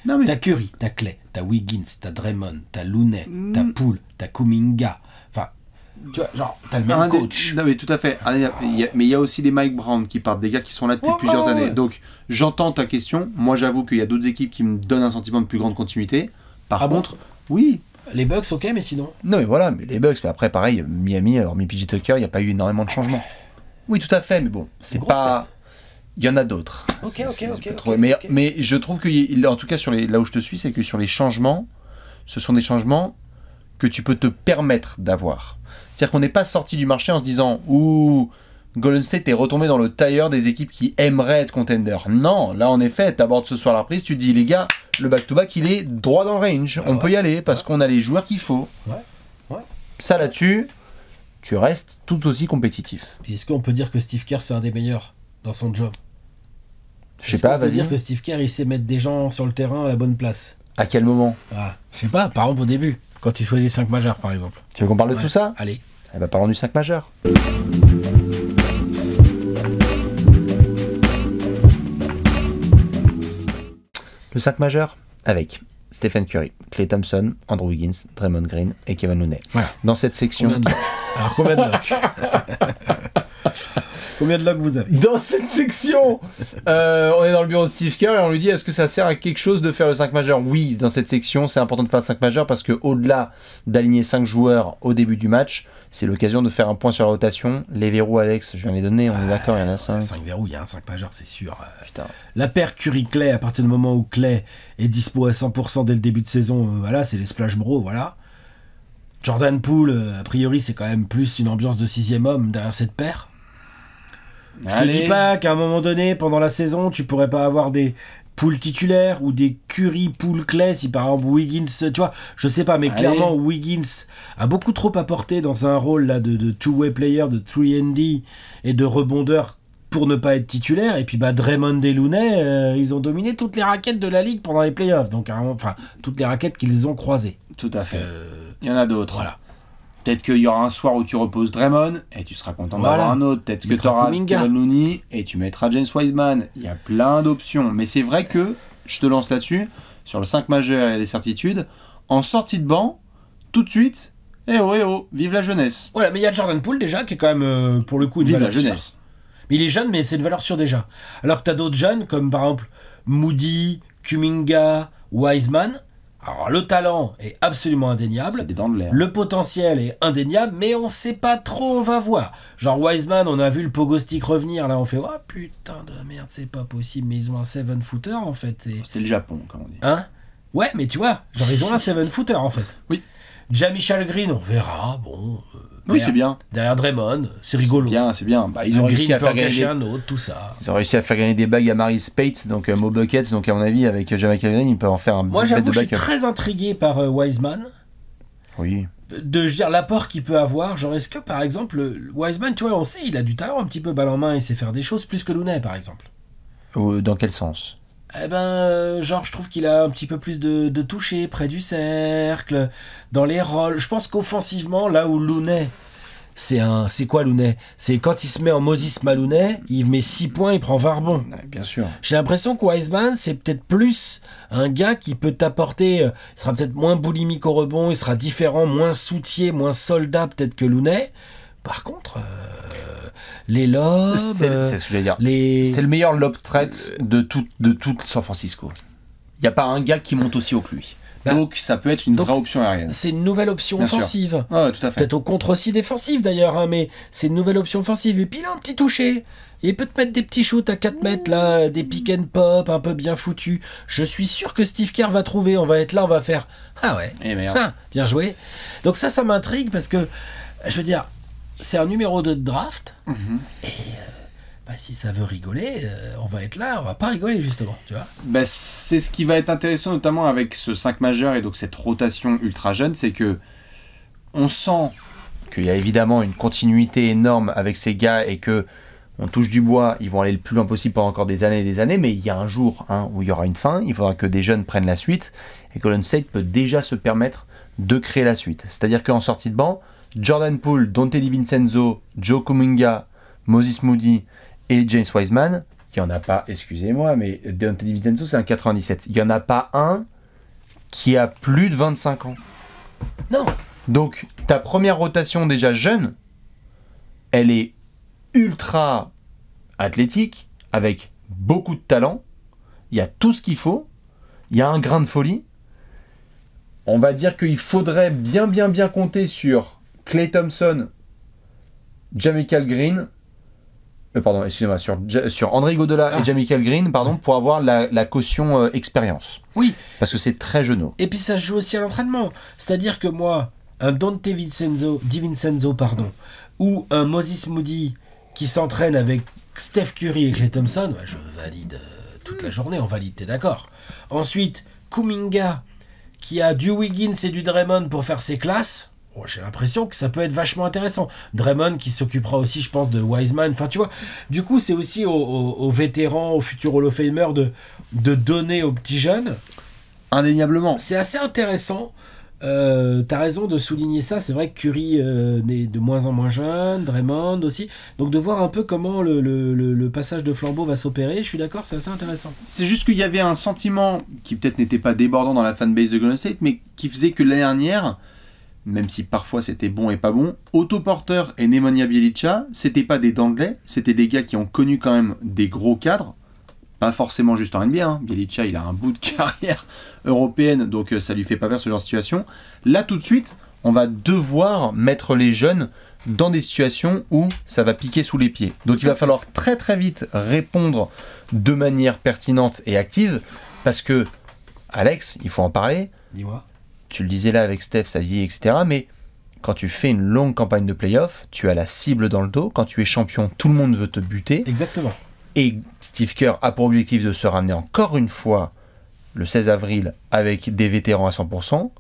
Non, mais t'as Curry, t'as Clay, t'as Wiggins, t'as Draymond, t'as Looney, t'as Poole, t'as Kuminga. Enfin, tu vois, genre, t'as le même coach. Non, mais tout à fait. Mais il y a aussi des Mike Brown qui partent, des gars qui sont là depuis plusieurs années. Donc, j'entends ta question. Moi, j'avoue qu'il y a d'autres équipes qui me donnent un sentiment de plus grande continuité. Par contre, oui. Les Bucks, ok, mais sinon. Non, mais voilà, mais les Bucks, mais après, pareil, Miami, hormis PJ Tucker, il n'y a pas eu énormément de changements. Oui, tout à fait, mais bon, c'est pas. Il y en a d'autres. Ok. Mais je trouve que, en tout cas, là où je te suis, c'est que sur les changements, ce sont des changements que tu peux te permettre d'avoir. C'est-à-dire qu'on n'est pas sorti du marché en se disant « Ouh, Golden State est retombé dans le tailleur des équipes qui aimeraient être contenders. » Non, là, en effet, tu abordes ce soir la reprise, tu te dis « Les gars, le back-to-back, il est droit dans le range. On peut y aller parce qu'on a les joueurs qu'il faut. » Ça, là-dessus, tu restes tout aussi compétitif. Est-ce qu'on peut dire que Steve Kerr, c'est un des meilleurs dans son job? Je sais pas, vas-y. On peut dire que Steve Kerr, il sait mettre des gens sur le terrain à la bonne place. À quel moment? Je sais pas, par exemple au début, quand il choisit 5 majeurs, par exemple. Tu veux qu'on parle de tout ça? Allez. Eh ben, parlons du 5 majeur. Le 5 majeur avec Stephen Curry, Klay Thompson, Andrew Wiggins, Draymond Green et Kevin Looney. Voilà. Dans cette section... Alors combien de locks? Combien de locks vous avez? Dans cette section, on est dans le bureau de Steve Kerr et on lui dit est-ce que ça sert à quelque chose de faire le 5 majeur? Oui, dans cette section, c'est important de faire le 5 majeur parce que au-delà d'aligner 5 joueurs au début du match, c'est l'occasion de faire un point sur la rotation. Les verrous, Alex, je viens de les donner, on est d'accord, il y en a 5. 5 verrous, il y a un 5 majeur, c'est sûr. Putain. La paire Curry-Clay, à partir du moment où Clay est dispo à 100% dès le début de saison, voilà, c'est les Splash Bros, voilà. Jordan Poole, a priori, c'est quand même plus une ambiance de 6e homme derrière cette paire. Je te dis pas qu'à un moment donné, pendant la saison, tu pourrais pas avoir des Poole titulaires ou des Curry Poole Clay, si par exemple Wiggins, tu vois, je sais pas, mais clairement Wiggins a beaucoup trop apporté dans un rôle là de two-way player, de 3&D et de rebondeur pour ne pas être titulaire. Et puis Draymond et Looney, ils ont dominé toutes les raquettes de la ligue pendant les playoffs, donc enfin toutes les raquettes qu'ils ont croisées. Tout à fait. Il y en a d'autres. Voilà. Peut-être qu'il y aura un soir où tu reposes Draymond et tu seras content d'avoir un autre. Peut-être que tu auras Kevin Looney et tu mettras James Wiseman. Il y a plein d'options. Mais c'est vrai que, je te lance là-dessus, sur le 5 majeur, il y a des certitudes. En sortie de banc, tout de suite, vive la jeunesse. Voilà, mais il y a Jordan Poole déjà qui est quand même, pour le coup, une valeur sûre. Mais il est jeune, mais c'est une valeur sûre déjà. Alors que tu as d'autres jeunes, comme par exemple Moody, Kuminga, Wiseman. Alors, le talent est absolument indéniable. C'est des dents de l'air. Le potentiel est indéniable, mais on sait pas trop, on va voir. Genre, Wiseman, on a vu le pogo stick revenir, là, on fait « Oh, putain de merde, c'est pas possible, mais ils ont un 7-footer, en fait. » C'était le Japon, comme on dit. Hein? Ouais, mais tu vois, genre, ils ont un 7-footer, en fait. Oui. Jamichael Green, on verra, bon... oui, c'est bien. Derrière Draymond, c'est rigolo. C'est bien. Ils ont réussi à faire gagner un autre, tout ça. Ils ont réussi à faire gagner des bagues à Mary Spates, donc Mo Buckets, donc à mon avis, avec Jamichael Green, ils peuvent en faire un Moi, j'avoue, je suis très intrigué par Wiseman. Oui. De dire l'apport qu'il peut avoir. Genre, est-ce que, par exemple, Wiseman, tu vois, on sait, il a du talent un petit peu balle en main, il sait faire des choses plus que Looney, par exemple. Dans quel sens? Eh ben, genre, je trouve qu'il a un petit peu plus de toucher près du cercle, dans les rôles. Je pense qu'offensivement, là où Looney, c'est quoi Looney? C'est quand il se met en Moses Maloney, il met 6 points, il prend 20 rebonds. Ouais, bien sûr. J'ai l'impression que Wiseman, c'est peut-être plus un gars qui peut t'apporter, il sera peut-être moins boulimique au rebond, il sera différent, moins soutier, moins soldat peut-être que Looney. Par contre, les lobes... C'est ce que j'allais dire. C'est le meilleur lob threat de tout San Francisco. Il n'y a pas un gars qui monte aussi haut que lui. Donc ça peut être une vraie option aérienne. C'est une nouvelle option offensive. Ouais, tout à fait. Peut-être au contre aussi défensif d'ailleurs, hein, mais c'est une nouvelle option offensive. Et puis il a un petit toucher. Il peut te mettre des petits shoots à 4 mètres là, des pick and pop un peu bien foutus. Je suis sûr que Steve Kerr va trouver. On va être là, on va faire ah ouais, bien joué. Donc ça m'intrigue parce que je veux dire, c'est un numéro 2 de draft. Et si ça veut rigoler, on va être là, on va pas rigoler justement, tu vois. C'est ce qui va être intéressant notamment avec ce 5 majeur et donc cette rotation ultra jeune, c'est que on sent qu'il y a évidemment une continuité énorme avec ces gars et que on touche du bois, ils vont aller le plus loin possible pendant encore des années, mais il y a un jour où il y aura une fin, il faudra que des jeunes prennent la suite, et Golden State peut déjà se permettre de créer la suite. C'est-à-dire qu'en sortie de banc, Jordan Poole, Donte DiVincenzo, Joe Kuminga, Moses Moody et James Wiseman, il n'y en a pas, excusez-moi, mais Donte DiVincenzo c'est un 97, il n'y en a pas un qui a plus de 25 ans. Non. Donc ta première rotation déjà jeune, elle est ultra athlétique, avec beaucoup de talent, il y a tout ce qu'il faut, il y a un grain de folie. On va dire qu'il faudrait bien compter sur Klay Thompson, Jamichael Green, sur André Iguodala et Jamichael Green, pour avoir la caution expérience. Oui. Parce que c'est très jeune. Et puis ça se joue aussi à l'entraînement. C'est-à-dire que moi, un Donte DiVincenzo, ou un Moses Moody qui s'entraîne avec Steph Curry et Klay Thompson, je valide toute la journée, on valide, t'es d'accord. Ensuite, Kuminga, qui a du Wiggins et du Draymond pour faire ses classes, j'ai l'impression que ça peut être vachement intéressant. Draymond qui s'occupera aussi, je pense, de Wiseman. Enfin, tu vois, du coup, c'est aussi aux vétérans, aux futurs Hall of Famers de donner aux petits jeunes. Indéniablement. C'est assez intéressant. T'as raison de souligner ça. C'est vrai que Curry est de moins en moins jeune, Draymond aussi. Donc de voir un peu comment le passage de flambeau va s'opérer, je suis d'accord, c'est assez intéressant. C'est juste qu'il y avait un sentiment qui peut-être n'était pas débordant dans la fanbase de Golden State, mais qui faisait que l'année dernière, même si parfois c'était bon et pas bon, Otto Porter et Nemanja Bjelica, c'était pas des D'Anglais, c'était des gars qui ont connu quand même des gros cadres. Pas forcément juste en NBA, Bjelica il a un bout de carrière européenne, donc ça lui fait pas peur ce genre de situation. Là tout de suite, on va devoir mettre les jeunes dans des situations où ça va piquer sous les pieds. Donc il va falloir très très vite répondre de manière pertinente et active, parce que, Alex, il faut en parler. Dis-moi. Tu le disais là avec Steph, sa vie, etc. Mais quand tu fais une longue campagne de play-off, tu as la cible dans le dos. Quand tu es champion, tout le monde veut te buter. Exactement. Et Steve Kerr a pour objectif de se ramener encore une fois le 16 avril avec des vétérans à 100%.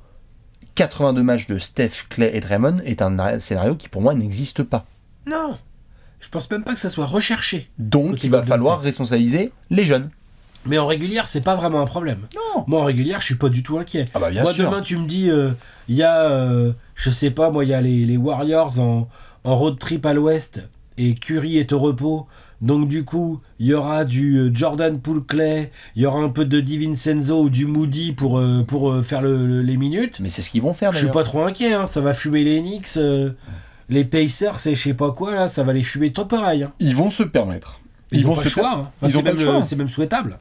82 matchs de Steph, Klay et Draymond est un scénario qui pour moi n'existe pas. Non, je pense même pas que ça soit recherché. Donc il va falloir responsabiliser les jeunes. Mais en régulière, c'est pas vraiment un problème. Non. Moi en régulière, je suis pas du tout inquiet. Ah bah bien moi sûr. Demain tu me dis, il y a, je sais pas, moi il y a les Warriors en road trip à l'ouest et Curry est au repos. Donc du coup, il y aura du Jordan Poole Klay, il y aura un peu de DiVincenzo ou du Moody pour faire les minutes. Mais c'est ce qu'ils vont faire Je d'ailleurs. suis pas trop inquiet, hein. Ça va fumer les Knicks, les Pacers, c'est je sais pas quoi là, ça va les fumer tout pareil. Hein. Ils vont se permettre. Ils ont pas le choix. Hein. Enfin, Ils ont pas le choix. C'est même souhaitable.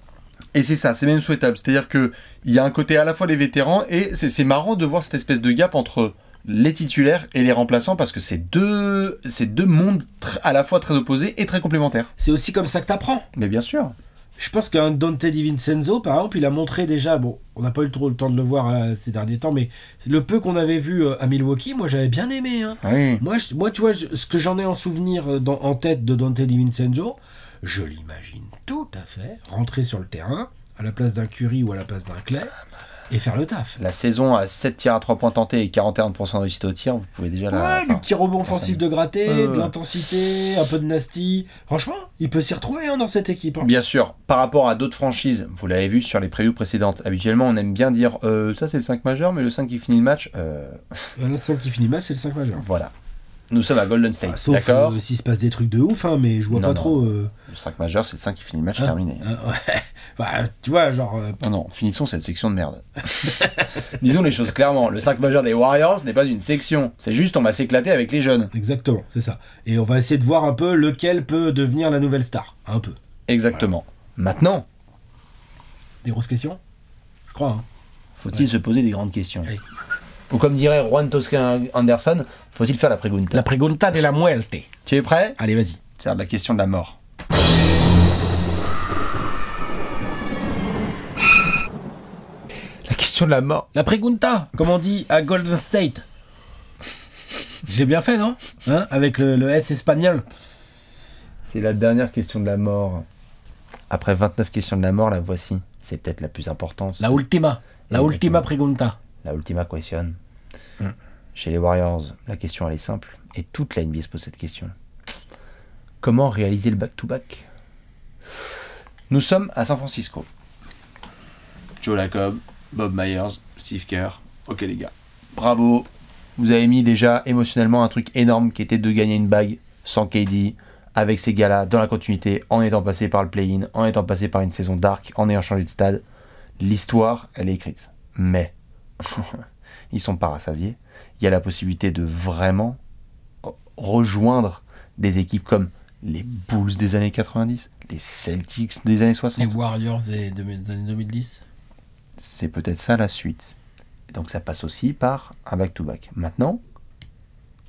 Et c'est ça, c'est même souhaitable. C'est-à-dire qu'il y a un côté à la fois les vétérans, et c'est marrant de voir cette espèce de gap entre les titulaires et les remplaçants, parce que c'est deux mondes à la fois très opposés et très complémentaires. C'est aussi comme ça que t'apprends. Mais bien sûr. Je pense qu'un Donte DiVincenzo, par exemple, il a montré déjà, bon, on n'a pas eu trop le temps de le voir ces derniers temps, mais le peu qu'on avait vu à Milwaukee, moi j'avais bien aimé. Hein. Oui. Moi, tu vois, ce que j'en ai en souvenir en tête de Donte DiVincenzo, je l'imagine tout à fait rentrer sur le terrain, à la place d'un Curry ou à la place d'un Klay, et faire le taf. La saison à 7 tirs à 3 points tentés et 41% de réussite au tir, vous pouvez déjà Ouais, du petit rebond offensif de gratter, de l'intensité, un peu de nasty. Franchement, il peut s'y retrouver hein, dans cette équipe. Hein. Bien sûr, par rapport à d'autres franchises, vous l'avez vu sur les previews précédentes, habituellement on aime bien dire ça c'est le 5 majeur, mais le 5 qui finit le match... Le 5 qui finit mal, c'est le 5 majeur. Voilà. Nous sommes à Golden State, sauf d'accord s'il se passe des trucs de ouf, hein, mais je vois pas trop... Le 5 majeur, c'est le 5 qui finit le match, terminé. Ouais. Bah, tu vois, genre... Non, finissons cette section de merde. Disons les choses clairement, le 5 majeur des Warriors n'est pas une section, c'est juste on va s'éclater avec les jeunes. Exactement, c'est ça. Et on va essayer de voir un peu lequel peut devenir la nouvelle star. Un peu. Exactement. Voilà. Maintenant... Des grosses questions ? Je crois, hein. Faut-il se poser des grandes questions ? Allez. Ou comme dirait Juan Tosca Anderson, faut-il faire la pregunta ? La pregunta de la muerte. Tu es prêt ? Allez, vas-y. C'est la question de la mort. La question de la mort. La pregunta, comme on dit à Golden State. J'ai bien fait, non hein avec le S espagnol. C'est la dernière question de la mort. Après 29 questions de la mort, la voici. C'est peut-être la plus importante. La ultima. La ultima pregunta. La ultima question. Chez les Warriors, la question elle est simple. Et toute la NBA se pose cette question. Comment réaliser le back-to-back? Nous sommes à San Francisco. Joe Lacob, Bob Myers, Steve Kerr. Ok les gars, bravo. Vous avez mis déjà émotionnellement un truc énorme qui était de gagner une bague sans KD, avec ces gars-là, dans la continuité, en étant passé par le play-in, en étant passé par une saison dark, en ayant changé de stade. L'histoire, elle est écrite. Mais, ils sont pas rassasiés. Il y a la possibilité de vraiment rejoindre des équipes comme les Bulls des années 90, les Celtics des années 60. Les Warriors des années 2010. C'est peut-être ça la suite. Et donc ça passe aussi par un back-to-back. Maintenant,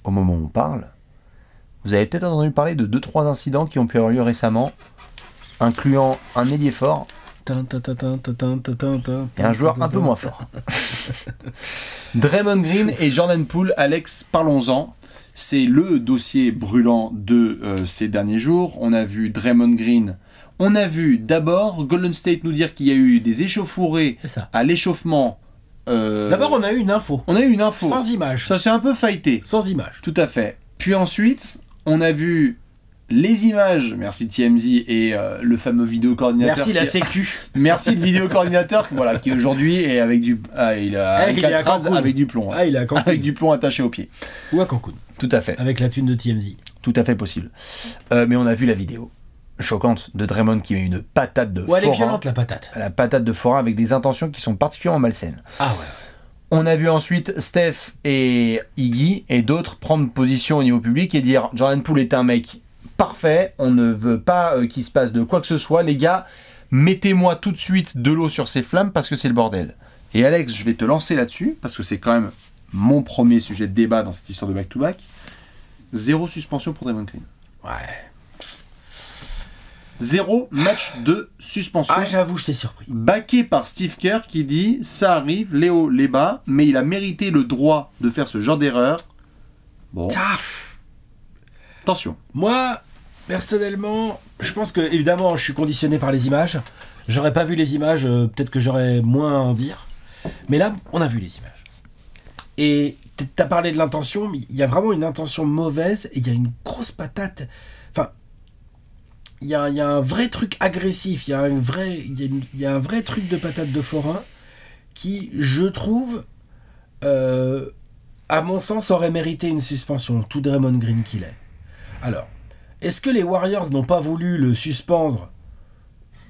au moment où on parle, vous avez peut-être entendu parler de 2-3 incidents qui ont pu avoir lieu récemment, incluant un ailier fort et un joueur un peu moins fort. Draymond Green et Jordan Poole, Alex, parlons-en. C'est le dossier brûlant de ces derniers jours. On a vu Draymond Green. On a vu d'abord Golden State nous dire qu'il y a eu des échauffourées à l'échauffement. D'abord, on a eu une info. On a eu une info. Sans image. Ça s'est un peu fighté. Sans image. Tout à fait. Puis ensuite, on a vu les images. Merci TMZ et le fameux vidéo coordinateur. Merci la Sécu. Merci le vidéo coordinateur voilà, qui aujourd'hui est avec du. Il a avec du plomb. Il est à Cancun. Avec du plomb attaché au pied. Ou à Cancun. Tout à fait. Avec la thune de TMZ. Tout à fait possible. Mais on a vu la vidéo choquante de Draymond qui met une patate de forain. Elle est violente la patate. La patate de forain avec des intentions qui sont particulièrement malsaines. Ah ouais. On a vu ensuite Steph et Iggy et d'autres prendre position au niveau public et dire Jordan Poole est un mec parfait, on ne veut pas qu'il se passe de quoi que ce soit, les gars, mettez-moi tout de suite de l'eau sur ces flammes parce que c'est le bordel. Et Alex, je vais te lancer là-dessus parce que c'est quand même mon premier sujet de débat dans cette histoire de back-to-back. 0 suspension pour Draymond Green. Ouais. 0 match de suspension. Ah, j'avoue, je t'ai surpris. Backé par Steve Kerr qui dit ça arrive, les hauts, les bas, mais il a mérité le droit de faire ce genre d'erreur. Bon. Attention. Moi, personnellement, je pense que, évidemment, je suis conditionné par les images. J'aurais pas vu les images, peut-être que j'aurais moins à en dire. Mais là, on a vu les images. Et t'as parlé de l'intention, mais il y a vraiment une intention mauvaise et il y a une grosse patate. Enfin. Il y a un vrai truc agressif, il y a un vrai truc de patate de forain qui, je trouve, à mon sens, aurait mérité une suspension, tout Draymond Green qu'il est. Alors, est-ce que les Warriors n'ont pas voulu le suspendre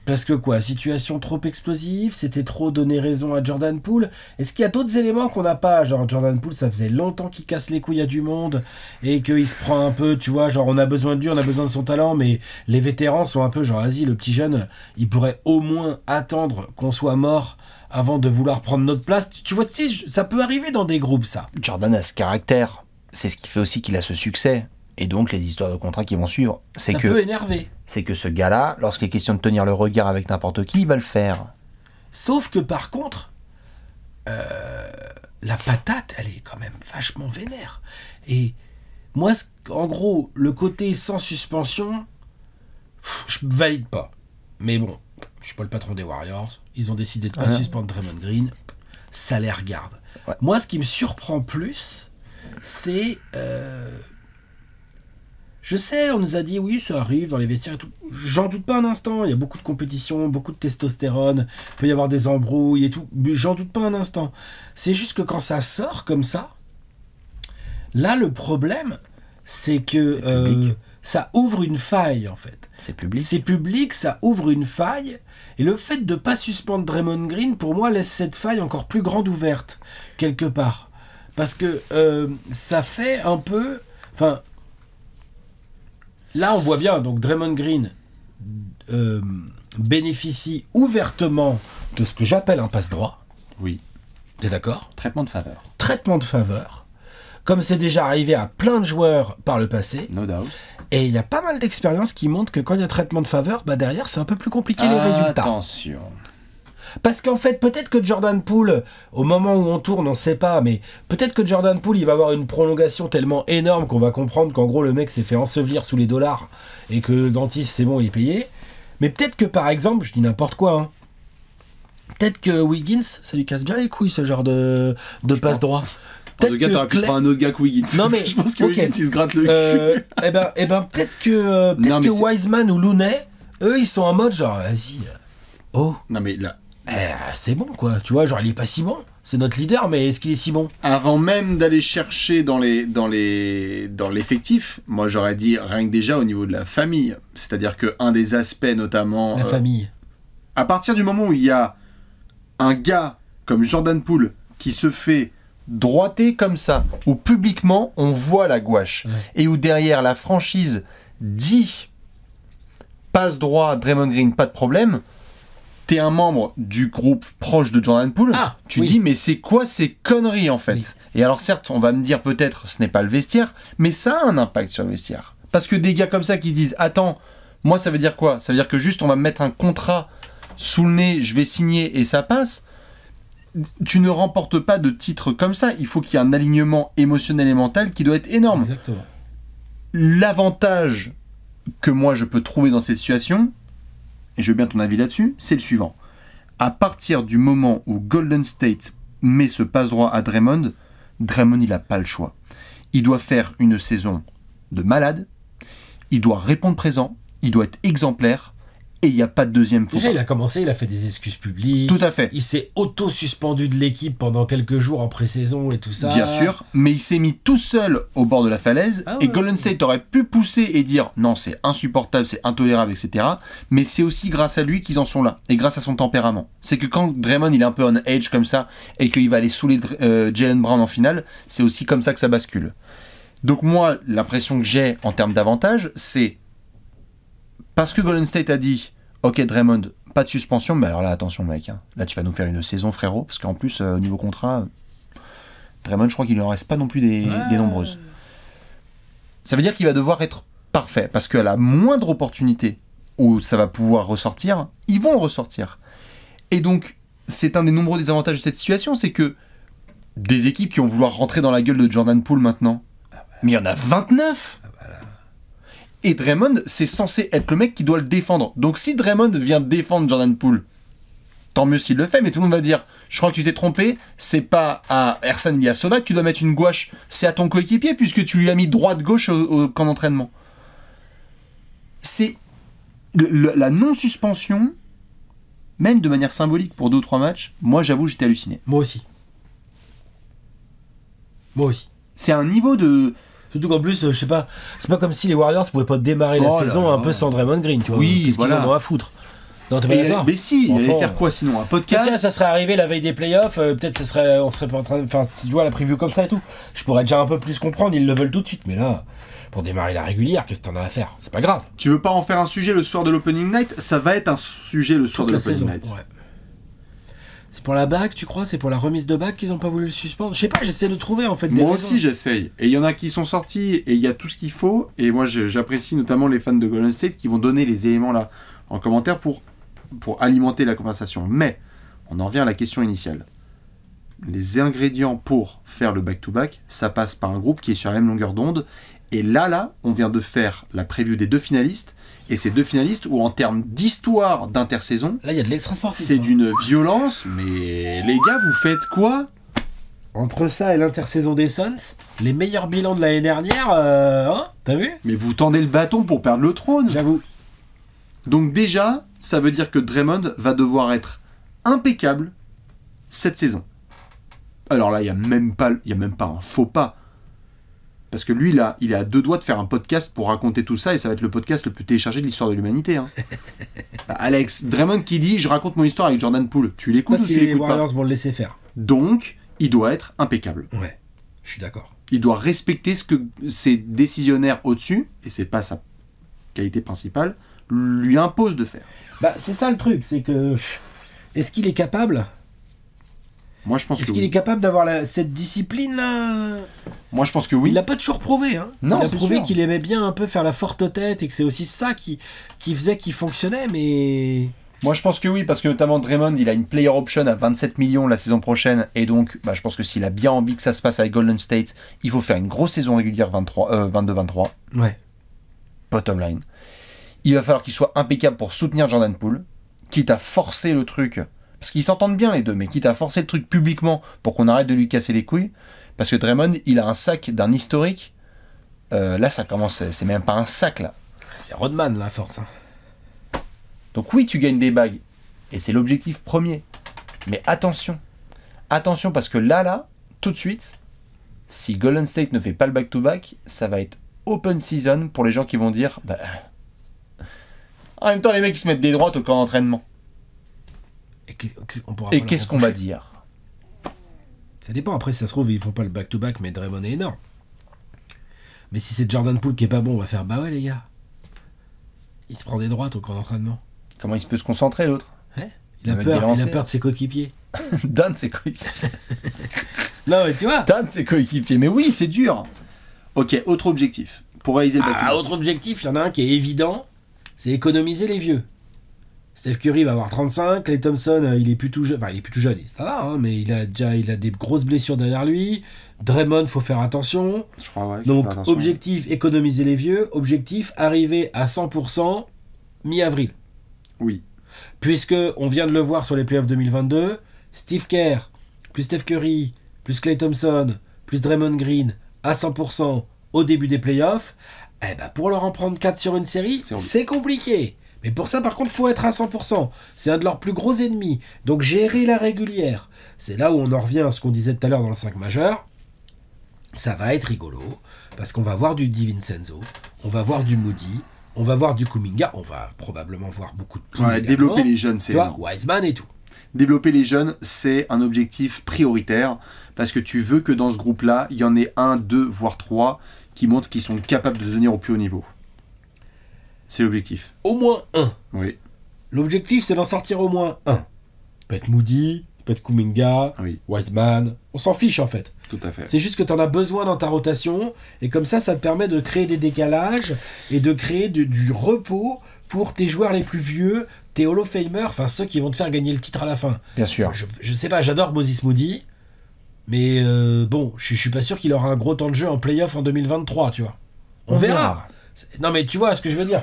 parce que quoi, situation trop explosive, c'était trop donner raison à Jordan Poole? Est-ce qu'il y a d'autres éléments qu'on n'a pas? Genre Jordan Poole, ça faisait longtemps qu'il casse les couilles à du monde et qu'il se prend un peu, tu vois, genre on a besoin de lui, on a besoin de son talent, mais les vétérans sont un peu genre, vas-y, le petit jeune, il pourrait au moins attendre qu'on soit mort avant de vouloir prendre notre place. Tu vois, tu sais, ça peut arriver dans des groupes, ça. Jordan a ce caractère, c'est ce qui fait aussi qu'il a ce succès. Et donc les histoires de contrats qui vont suivre, ça peut énerver. C'est que ce gars-là, lorsqu'il est question de tenir le regard avec n'importe qui, il va le faire. Sauf que par contre, la patate, elle est quand même vachement vénère. Et moi, en gros, le côté sans suspension, je valide pas. Mais bon, je suis pas le patron des Warriors. Ils ont décidé de pas suspendre Draymond Green. Ça les regarde. Ouais. Moi, ce qui me surprend plus, c'est... Je sais, on nous a dit oui, ça arrive dans les vestiaires et tout. J'en doute pas un instant. Il y a beaucoup de compétition, beaucoup de testostérone. Il peut y avoir des embrouilles et tout. Mais j'en doute pas un instant. C'est juste que quand ça sort comme ça, là, le problème, c'est que ça ouvre une faille, en fait. C'est public. C'est public, ça ouvre une faille. Et le fait de ne pas suspendre Draymond Green, pour moi, laisse cette faille encore plus grande ouverte, quelque part. Parce que ça fait un peu... Enfin... Là, on voit bien, donc Draymond Green bénéficie ouvertement de ce que j'appelle un passe-droit. Oui. T'es d'accord? Traitement de faveur. Traitement de faveur. Comme c'est déjà arrivé à plein de joueurs par le passé. No doubt. Et il y a pas mal d'expériences qui montrent que quand il y a traitement de faveur, bah derrière, c'est un peu plus compliqué les résultats. Attention. Parce qu'en fait, peut-être que Jordan Poole, au moment où on tourne, on sait pas, mais peut-être que Jordan Poole, il va avoir une prolongation tellement énorme qu'on va comprendre qu'en gros, le mec s'est fait ensevelir sous les dollars et que le dentiste, c'est bon, il est payé. Mais peut-être que, par exemple, je dis n'importe quoi, hein, peut-être que Wiggins, ça lui casse bien les couilles, ce genre de passe-droit. En tout cas, t'aurais pu prendre un autre gars que Wiggins. Non, mais je pense que okay. Wiggins, il se gratte le cul. Peut-être que Wiseman ou Looney, eux, ils sont en mode genre, vas-y. Oh. Non, mais là. C'est bon, quoi. Tu vois, genre, il est pas si bon. C'est notre leader, mais est-ce qu'il est si bon? Avant même d'aller chercher dans l'effectif, moi, j'aurais dit rien que déjà au niveau de la famille. C'est-à-dire qu'un des aspects, notamment. La famille. À partir du moment où il y a un gars comme Jordan Poole qui se fait droiter comme ça, où publiquement on voit la gouache, et où derrière la franchise dit passe droit, Draymond Green, pas de problème, t'es un membre du groupe proche de Jordan Poole, tu dis mais c'est quoi ces conneries en fait? Et alors certes, on va me dire peut-être ce n'est pas le vestiaire, mais ça a un impact sur le vestiaire. Parce que des gars comme ça qui se disent attends, moi ça veut dire quoi? Ça veut dire que juste on va me mettre un contrat sous le nez, je vais signer et ça passe. Tu ne remportes pas de titre comme ça. Il faut qu'il y ait un alignement émotionnel et mental qui doit être énorme. Exactement. L'avantage que moi je peux trouver dans cette situation, et je veux bien ton avis là-dessus, c'est le suivant. À partir du moment où Golden State met ce passe-droit à Draymond, il n'a pas le choix. Il doit faire une saison de malade, il doit répondre présent, il doit être exemplaire, et il n'y a pas de deuxième faux. Déjà, il a commencé, il a fait des excuses publiques. Tout à fait. Il s'est auto-suspendu de l'équipe pendant quelques jours en pré-saison et tout ça. Bien sûr, mais il s'est mis tout seul au bord de la falaise, et Golden State aurait pu pousser et dire non, c'est insupportable, c'est intolérable, etc. Mais c'est aussi grâce à lui qu'ils en sont là, et grâce à son tempérament. C'est que quand Draymond il est un peu on edge comme ça, et qu'il va aller saouler Jaylen Brown en finale, c'est aussi comme ça que ça bascule. Donc moi, l'impression que j'ai en termes d'avantage, c'est parce que Golden State a dit ok Draymond, pas de suspension, mais alors là attention mec, hein. Là tu vas nous faire une saison frérot, parce qu'en plus au niveau contrat, Draymond je crois qu'il ne en reste pas non plus des nombreuses. Ça veut dire qu'il va devoir être parfait, parce qu'à la moindre opportunité où ça va pouvoir ressortir, ils vont le ressortir. Et donc c'est un des nombreux désavantages de cette situation, c'est que des équipes qui vont vouloir rentrer dans la gueule de Jordan Poole maintenant, mais il y en a 29. Et Draymond, c'est censé être le mec qui doit le défendre. Donc si Draymond vient défendre Jordan Poole, tant mieux s'il le fait, mais tout le monde va dire je crois que tu t'es trompé, c'est pas à Ersan Ilyasova que tu dois mettre une gouache, c'est à ton coéquipier puisque tu lui as mis droite-gauche au camp d'entraînement. C'est la non-suspension, même de manière symbolique pour 2 ou 3 matchs, moi j'avoue j'étais halluciné. Moi aussi. C'est un niveau de... Surtout qu'en plus, je sais pas, c'est pas comme si les Warriors pouvaient pas démarrer la saison un peu sans Draymond Green, tu vois. Oui, qu'est-ce qu'ils en ont à foutre? Non, t'es pas d'accord? Mais si, il allait faire quoi sinon? Un podcast? Tiens, ça serait arrivé la veille des playoffs, peut-être on serait pas en train de... Enfin, tu vois, la preview comme ça et tout. Je pourrais déjà un peu plus comprendre, ils le veulent tout de suite, mais là, pour démarrer la régulière, qu'est-ce que t'en as à faire? C'est pas grave. Tu veux pas en faire un sujet le soir de l'opening night? Ça va être un sujet le soir de l'opening night. Ouais. C'est pour la bague, tu crois? C'est pour la remise de bague qu'ils ont pas voulu le suspendre? Je sais pas, j'essaie de trouver en fait des Moi raisons. aussi j'essaye. Et il y en a qui sont sortis et il y a tout ce qu'il faut. Et moi j'apprécie notamment les fans de Golden State qui vont donner les éléments là en commentaire pour alimenter la conversation. Mais on en revient à la question initiale. Les ingrédients pour faire le back-to-back, ça passe par un groupe qui est sur la même longueur d'onde. Et là, on vient de faire la preview des 2 finalistes. Et ces 2 finalistes, où en termes d'histoire d'intersaison, là il y a de l'extra sportif. C'est d'une violence, mais les gars, vous faites quoi? Entre ça et l'intersaison des Suns, les meilleurs bilans de l'année dernière, hein? T'as vu? Mais vous tendez le bâton pour perdre le trône. J'avoue. Donc déjà, ça veut dire que Draymond va devoir être impeccable cette saison. Alors là, il n'y a même pas un faux pas. Parce que lui, il est à 2 doigts de faire un podcast pour raconter tout ça, et ça va être le podcast le plus téléchargé de l'histoire de l'humanité. Hein. Alex, Draymond qui dit « Je raconte mon histoire avec Jordan Poole », tu l'écoutes ou tu l'écoutes pas? Les Warriors vont le laisser faire. Donc, il doit être impeccable. Ouais, je suis d'accord. Il doit respecter ce que ses décisionnaires au-dessus, et c'est pas sa qualité principale, lui imposent de faire. Bah, c'est ça le truc, c'est que... Est-ce qu'il est capable? Moi, je pense que Est-ce qu'il est capable d'avoir cette discipline-là? Moi, je pense que oui. Il l'a pas toujours prouvé. Hein. Non, il a prouvé qu'il aimait bien un peu faire la forte tête et que c'est aussi ça qui faisait qu'il fonctionnait, mais... Moi, je pense que oui, parce que notamment Draymond, il a une player option à 27 millions la saison prochaine, et donc je pense que s'il a bien envie que ça se passe avec Golden State, il faut faire une grosse saison régulière 22-23. Ouais. Bottom line. Il va falloir qu'il soit impeccable pour soutenir Jordan Poole, quitte à forcer le truc, Parce qu'ils s'entendent bien les deux, mais quitte à forcer le truc publiquement pour qu'on arrête de lui casser les couilles, parce que Draymond, il a un sac d'un historique. Là, ça commence, c'est même pas un sac là. C'est Rodman la force. Hein. Donc oui, tu gagnes des bagues, et c'est l'objectif premier. Mais attention, attention parce que là, tout de suite, si Golden State ne fait pas le back-to-back, ça va être open season pour les gens qui vont dire, bah, en même temps les mecs ils se mettent des droites au camp d'entraînement. Et qu'est-ce qu'on va dire? Ça dépend, après si ça se trouve ils font pas le back-to-back mais Draymond est énorme. Mais si c'est Jordan Poole qui est pas bon, on va faire bah ouais les gars. Il se prend des droites au camp d'entraînement. Comment il peut se concentrer l'autre? Il a peur de ses coéquipiers. D'un de ses coéquipiers. Non mais tu vois. D'un de ses coéquipiers. Mais oui, c'est dur. Ok, autre objectif. Pour réaliser le back-to-back. Autre objectif, il y en a un qui est évident, c'est économiser les vieux. Steph Curry va avoir 35, Klay Thompson, il est plus tout jeune, enfin il est plus tout jeune, ça va, hein, mais il a des grosses blessures derrière lui. Draymond, faut faire attention. Je crois, ouais. Donc objectif, économiser les vieux. Objectif, arriver à 100% mi-avril. Oui. Puisque on vient de le voir sur les playoffs 2022, Steve Kerr, plus Steph Curry, plus Klay Thompson, plus Draymond Green à 100% au début des playoffs, eh ben pour leur en prendre 4 sur une série, c'est compliqué. Mais pour ça, par contre, il faut être à 100%. C'est un de leurs plus gros ennemis. Donc gérer la régulière. C'est là où on en revient à ce qu'on disait tout à l'heure dans le 5 majeur. Ça va être rigolo, parce qu'on va voir du DiVincenzo, on va voir du Moody, on va voir du Kuminga, on va probablement voir beaucoup de Poole. Ouais, développer les jeunes, c'est... Wiseman et tout. Développer les jeunes, c'est un objectif prioritaire, parce que tu veux que dans ce groupe-là, il y en ait 1, 2, voire 3 qui montrent qu'ils sont capables de tenir au plus haut niveau. C'est l'objectif. Au moins un. Oui. L'objectif, c'est d'en sortir au moins un. Peut être Moody, peut être Kuminga, oui. Wiseman. On s'en fiche en fait. Tout à fait. C'est juste que tu en as besoin dans ta rotation, et comme ça te permet de créer des décalages et de créer du repos pour tes joueurs les plus vieux, tes Hall of Famers, enfin ceux qui vont te faire gagner le titre à la fin. Bien sûr. Je sais pas, j'adore Moses Moody, mais bon, je suis pas sûr qu'il aura un gros temps de jeu en playoff en 2023, tu vois. On verra. Non mais tu vois ce que je veux dire.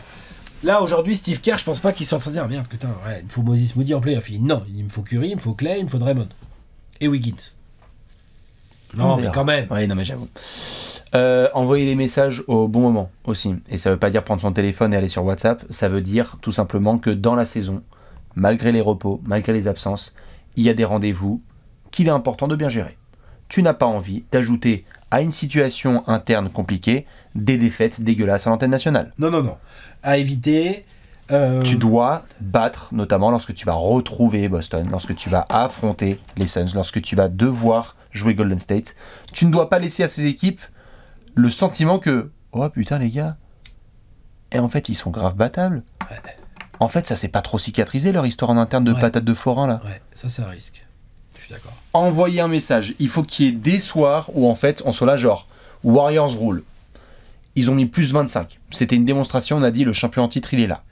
Là aujourd'hui Steve Kerr, je pense pas qu'il soit en train de dire merde putain, ouais, il me faut Moses Moody en playoff. Non, il me faut Curry, il me faut Clay, il me faut Draymond et Wiggins. Non mais quand même. Oui, non mais j'avoue. Envoyer des messages au bon moment aussi. Et ça veut pas dire prendre son téléphone et aller sur WhatsApp. Ça veut dire tout simplement que dans la saison, malgré les repos, malgré les absences, il y a des rendez-vous qu'il est important de bien gérer. Tu n'as pas envie d'ajouter à une situation interne compliquée des défaites dégueulasses à l'antenne nationale. Non. À éviter. Tu dois battre, notamment lorsque tu vas retrouver Boston, lorsque tu vas affronter les Suns, lorsque tu vas devoir jouer Golden State. Tu ne dois pas laisser à ces équipes le sentiment que oh putain les gars, et en fait ils sont grave battables. Ouais. En fait ça s'est pas trop cicatrisé leur histoire en interne de patates de forain là. Ouais, ça risque. Je suis d'accord. Envoyer un message. Il faut qu'il y ait des soirs où en fait on soit là genre Warriors rule. Ils ont mis plus 25. C'était une démonstration, on a dit le champion en titre il est là.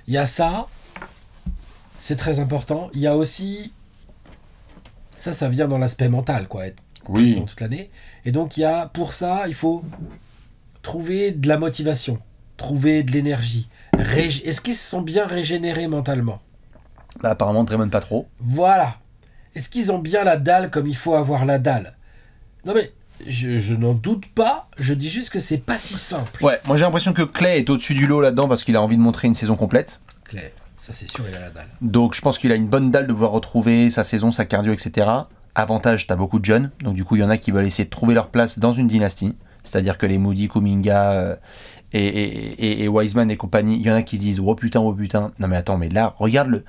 Il y a ça, c'est très important. Il y a aussi, ça vient dans l'aspect mental, quoi, être présent toute l'année. Et donc, pour ça, il faut trouver de la motivation, trouver de l'énergie. Est-ce qu'ils se sont bien régénérés mentalement? Bah, apparemment, Draymond pas trop. Voilà. Est-ce qu'ils ont bien la dalle comme il faut avoir la dalle? Non mais, je n'en doute pas, je dis juste que c'est pas si simple. Ouais, moi j'ai l'impression que Clay est au-dessus du lot là-dedans parce qu'il a envie de montrer une saison complète. Clay, ça c'est sûr, il a la dalle. Donc je pense qu'il a une bonne dalle de vouloir retrouver sa saison, sa cardio, etc. Avantage, t'as beaucoup de jeunes, donc du coup il y en a qui veulent essayer de trouver leur place dans une dynastie. C'est-à-dire que les Moody, Kuminga et Wiseman et compagnie, il y en a qui se disent oh putain, non mais attends, mais là, regarde-le.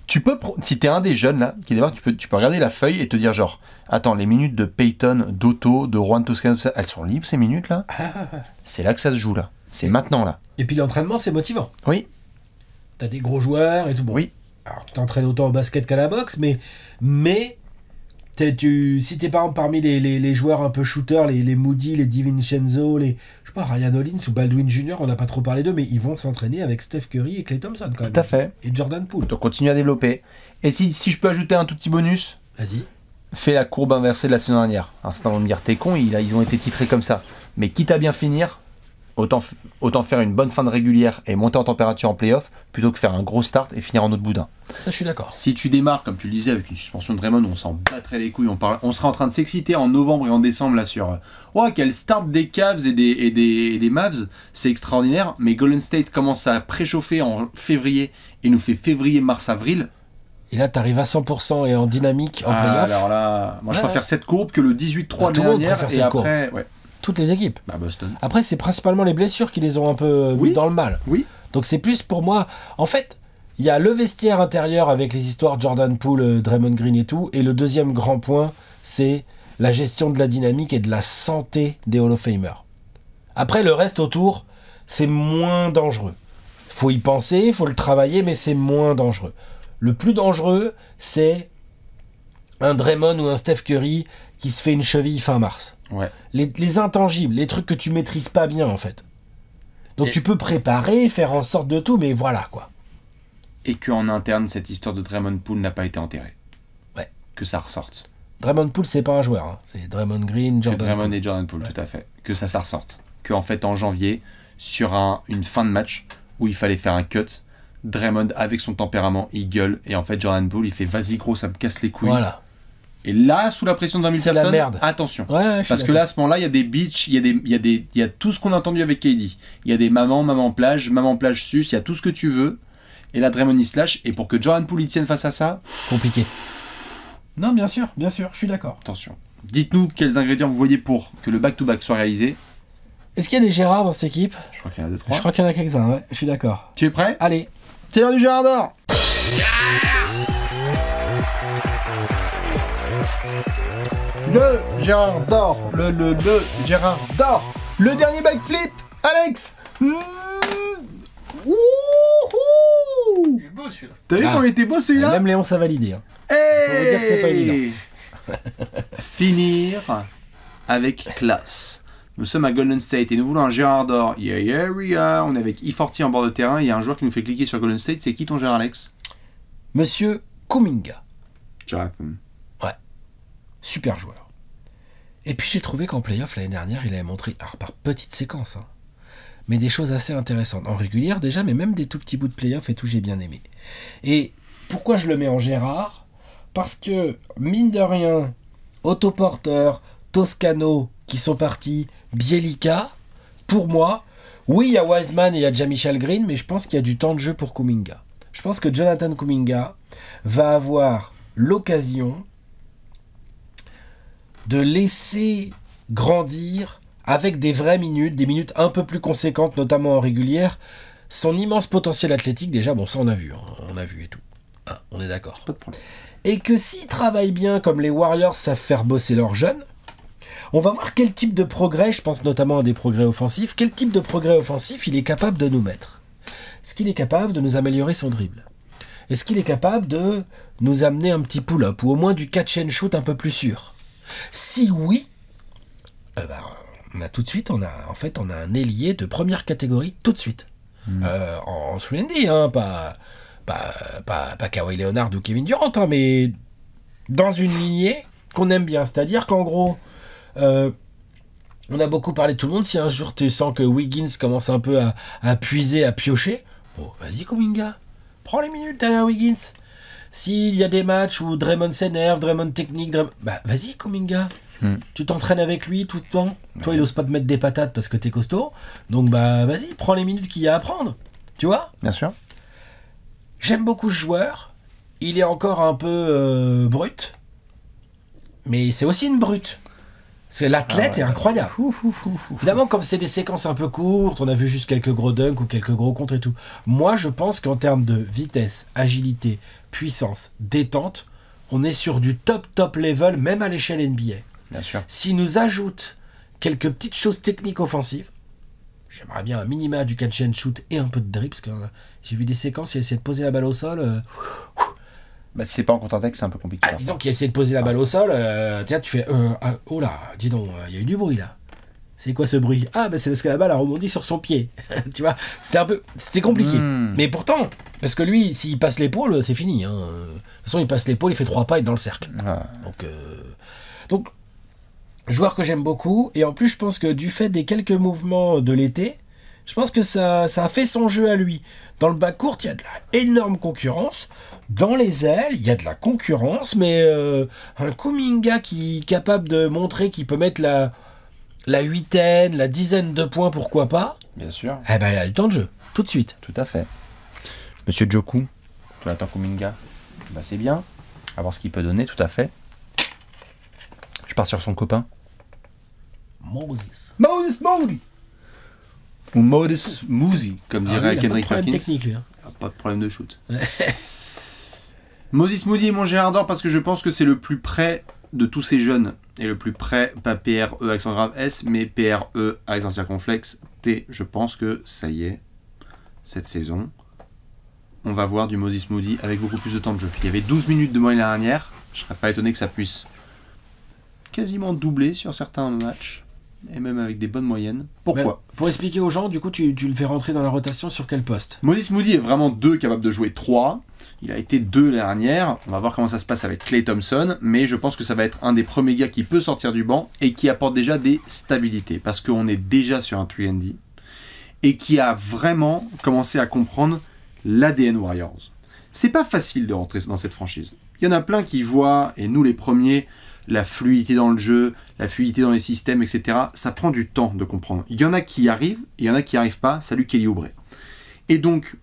Tu peux, si t'es un des jeunes là, qui démarre, tu peux regarder la feuille et te dire genre, attends, les minutes de Peyton, d'Otto, de Juan Toscano, tout ça, elles sont libres ces minutes là. C'est là que ça se joue là. C'est maintenant là. Et puis l'entraînement, c'est motivant. Oui. T'as des gros joueurs et tout. Bon. Oui. Alors t'entraînes autant au basket qu'à la boxe, mais si t'es par exemple parmi les joueurs un peu shooters, les Moody, les DiVincenzo, je sais pas, Ryan Hollins ou Baldwin Jr., on n'a pas trop parlé d'eux, mais ils vont s'entraîner avec Steph Curry et Klay Thompson quand même. Tout à fait. Et Jordan Poole. Donc continue à développer. Et si je peux ajouter un tout petit bonus, vas-y. Fais la courbe inversée de la saison dernière. Alors certains vont me dire t'es con, ils ont été titrés comme ça. Mais quitte à bien finir, autant faire une bonne fin de régulière et monter en température en playoff plutôt que faire un gros start et finir en autre boudin. Ça, je suis d'accord. Si tu démarres, comme tu le disais, avec une suspension de Draymond, on s'en battrait les couilles. On serait en train de s'exciter en novembre et en décembre là sur quel start des Cavs et des Mavs, c'est extraordinaire. Mais Golden State commence à préchauffer en février et nous fait février, mars, avril. Et là, t'arrives à 100% et en dynamique en playoff. Alors là, moi je préfère cette courbe que le 18-3 de l'année dernière. Et après, toutes les équipes. Boston. Après, c'est principalement les blessures qui les ont un peu mis dans le mal. Oui. Donc c'est plus pour moi. En fait, il y a le vestiaire intérieur avec les histoires Jordan Poole, Draymond Green et tout. Et le deuxième grand point, c'est la gestion de la dynamique et de la santé des Hall of Famers. Après, le reste autour, c'est moins dangereux. Faut y penser, faut le travailler, mais c'est moins dangereux. Le plus dangereux, c'est un Draymond ou un Steph Curry qui se fait une cheville fin mars. Ouais. Les intangibles, les trucs que tu maîtrises pas bien en fait. Donc tu peux préparer, faire en sorte de tout, mais voilà quoi. Et qu'en interne, cette histoire de Draymond Poole n'a pas été enterrée. Ouais. Que ça ressorte. Draymond Poole, c'est pas un joueur, hein. C'est Draymond Green, Jordan Draymond Poole. Et Jordan Poole, tout à fait. Que ça ressorte. Que en fait, en janvier, sur une fin de match où il fallait faire un cut, Draymond, avec son tempérament, il gueule. Et en fait, Jordan Poole, il fait vas-y gros, ça me casse les couilles. Voilà. Et là, sous la pression de 20 000 personnes, la merde. attention. Ouais, parce que là, à ce moment-là, il y a des beachs, il y a tout ce qu'on a entendu avec KD. Il y a des maman plage sus, il y a tout ce que tu veux. Et là, Draymond, il se lâche. Et pour que Jordan Poole y tienne face à ça... Compliqué. Non, bien sûr, je suis d'accord. Attention. Dites-nous quels ingrédients vous voyez pour que le back-to-back soit réalisé. Est-ce qu'il y a des Gérard dans cette équipe? Je crois qu'il y en a 2-3. Je crois qu'il y en a quelques-uns, ouais. Je suis d'accord. Tu es prêt? Allez. C'est l'heure du Gérard d'or. Le Gérard d'or. Le Gérard d'or. Le dernier backflip. Alex. Il est beau celui-là. T'as vu comment il était beau celui-là? Même Léon, ça validé. Hein. Hey, faut dire que c'est pas évident. Finir avec classe. Nous sommes à Golden State et nous voulons un Gérard d'or. Yeah, we are. On est avec E40 en bord de terrain. Il y a un joueur qui nous fait cliquer sur Golden State. C'est qui ton Gérard, Alex? Monsieur Kuminga. Jonathan. Ouais. Super joueur. Et puis j'ai trouvé qu'en playoff l'année dernière, il avait montré, alors par petites séquences, hein, mais des choses assez intéressantes. En régulière déjà, mais même des tout petits bouts de playoff et tout, j'ai bien aimé. Et pourquoi je le mets en Gérard? Parce que, mine de rien, Otto Porter, Toscano, qui sont partis, Bielica, pour moi, oui, il y a Wiseman et il y a Jamichael Green, mais je pense qu'il y a du temps de jeu pour Kuminga. Je pense que Jonathan Kuminga va avoir l'occasion de laisser grandir avec des vraies minutes, des minutes un peu plus conséquentes, notamment en régulière, son immense potentiel athlétique. Déjà, bon, ça on a vu, hein, on a vu et tout. Hein, on est d'accord. Pas de problème. Et que s'ils travaillent bien comme les Warriors savent faire bosser leurs jeunes, on va voir quel type de progrès, je pense notamment à des progrès offensifs, quel type de progrès offensif il est capable de nous mettre. Est-ce qu'il est capable de nous améliorer son dribble? Est-ce qu'il est capable de nous amener un petit pull-up ou au moins du catch and shoot un peu plus sûr? Si oui, on a tout de suite, on a un ailier de première catégorie tout de suite. En 3&D, hein, pas Kawhi Leonard ou Kevin Durant, hein, mais dans une lignée qu'on aime bien. C'est-à-dire qu'en gros, on a beaucoup parlé de tout le monde. Si un jour tu sens que Wiggins commence un peu à puiser, à piocher, bon, vas-y Kuminga, prends les minutes derrière Wiggins. S'il y a des matchs où Draymond s'énerve, Draymond technique, vas-y Kuminga. Tu t'entraînes avec lui tout le temps. Toi, il ose pas te mettre des patates parce que t'es costaud. Donc, vas-y, prends les minutes qu'il y a à prendre. Tu vois? Bien sûr. J'aime beaucoup ce joueur. Il est encore un peu brut. Mais c'est aussi une brute. Parce que l'athlète est incroyable. Évidemment, comme c'est des séquences un peu courtes, on a vu juste quelques gros dunks ou quelques gros contres et tout. Moi, je pense qu'en termes de vitesse, agilité, puissance, détente, on est sur du top level, même à l'échelle NBA. Bien sûr. S'il nous ajoute quelques petites choses techniques offensives, j'aimerais bien un minima du catch and shoot et un peu de dribble, parce que j'ai vu des séquences, il essaie de poser la balle au sol. Si c'est pas en contre-attaque, c'est un peu compliqué. Disons qu'il essaie de poser la balle au sol, tiens, tu fais oh là, dis donc, il y a eu du bruit là. C'est quoi ce bruit? C'est parce que la balle a rebondi sur son pied. Tu vois, c'était compliqué. Mais pourtant, parce que lui, s'il passe l'épaule, c'est fini. Hein. De toute façon, il passe l'épaule, il fait 3 pas, il est dans le cercle. Donc, joueur que j'aime beaucoup. Et en plus, je pense que du fait des quelques mouvements de l'été, Je pense que ça a fait son jeu à lui. Dans le bas court, il y a de la énorme concurrence. Dans les ailes, il y a de la concurrence, mais un Kuminga qui est capable de montrer qu'il peut mettre la huitaine, la dizaine de points, pourquoi pas. Bien sûr. Eh ben, il a du temps de jeu, tout de suite. Tout à fait. Monsieur Joku, Jonathan Kuminga, bah, c'est bien. À voir ce qu'il peut donner, tout à fait. Je pars sur son copain. Moses. Moses Moody. Ou Moses Moody, comme dirait Kendrick Perkins. Technique, lui, hein. Pas de problème de shoot. Moses Moody est mon Gérard d'or parce que je pense que c'est le plus près de tous ces jeunes. Et le plus près, pas PRE accent grave S, mais PRE accent circonflexe T. Je pense que ça y est, cette saison, on va voir du Moses Moody avec beaucoup plus de temps de jeu. Il y avait 12 minutes de moyenne l'année dernière. Je serais pas étonné que ça puisse quasiment doubler sur certains matchs. Et même avec des bonnes moyennes. Pourquoi ? Ouais, pour expliquer aux gens, du coup, tu le fais rentrer dans la rotation sur quel poste ? Moses Moody est vraiment 2 capable de jouer 3. Il a été 2 l'année dernière. On va voir comment ça se passe avec Klay Thompson. Mais je pense que ça va être un des premiers gars qui peut sortir du banc et qui apporte déjà des stabilités. Parce qu'on est déjà sur un 3&D. Et qui a vraiment commencé à comprendre l'ADN Warriors. C'est pas facile de rentrer dans cette franchise. Il y en a plein qui voient, et nous les premiers, la fluidité dans le jeu, la fluidité dans les systèmes, etc. Ça prend du temps de comprendre. Il y en a qui y arrivent, et il y en a qui n'y arrivent pas. Salut Kelly Oubre. Et donc,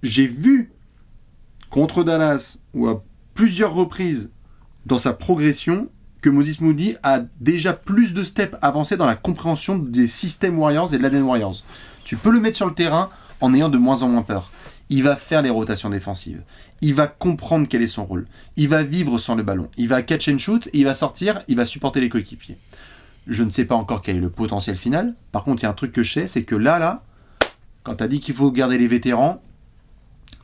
j'ai vu contre Dallas, ou à plusieurs reprises dans sa progression, que Moses Moody a déjà plus de steps avancés dans la compréhension des systèmes Warriors et de l'ADN Warriors. Tu peux le mettre sur le terrain en ayant de moins en moins peur. Il va faire les rotations défensives. Il va comprendre quel est son rôle. Il va vivre sans le ballon. Il va catch and shoot, il va sortir, il va supporter les coéquipiers. Je ne sais pas encore quel est le potentiel final. Par contre, il y a un truc que je sais, c'est que là, quand tu as dit qu'il faut garder les vétérans,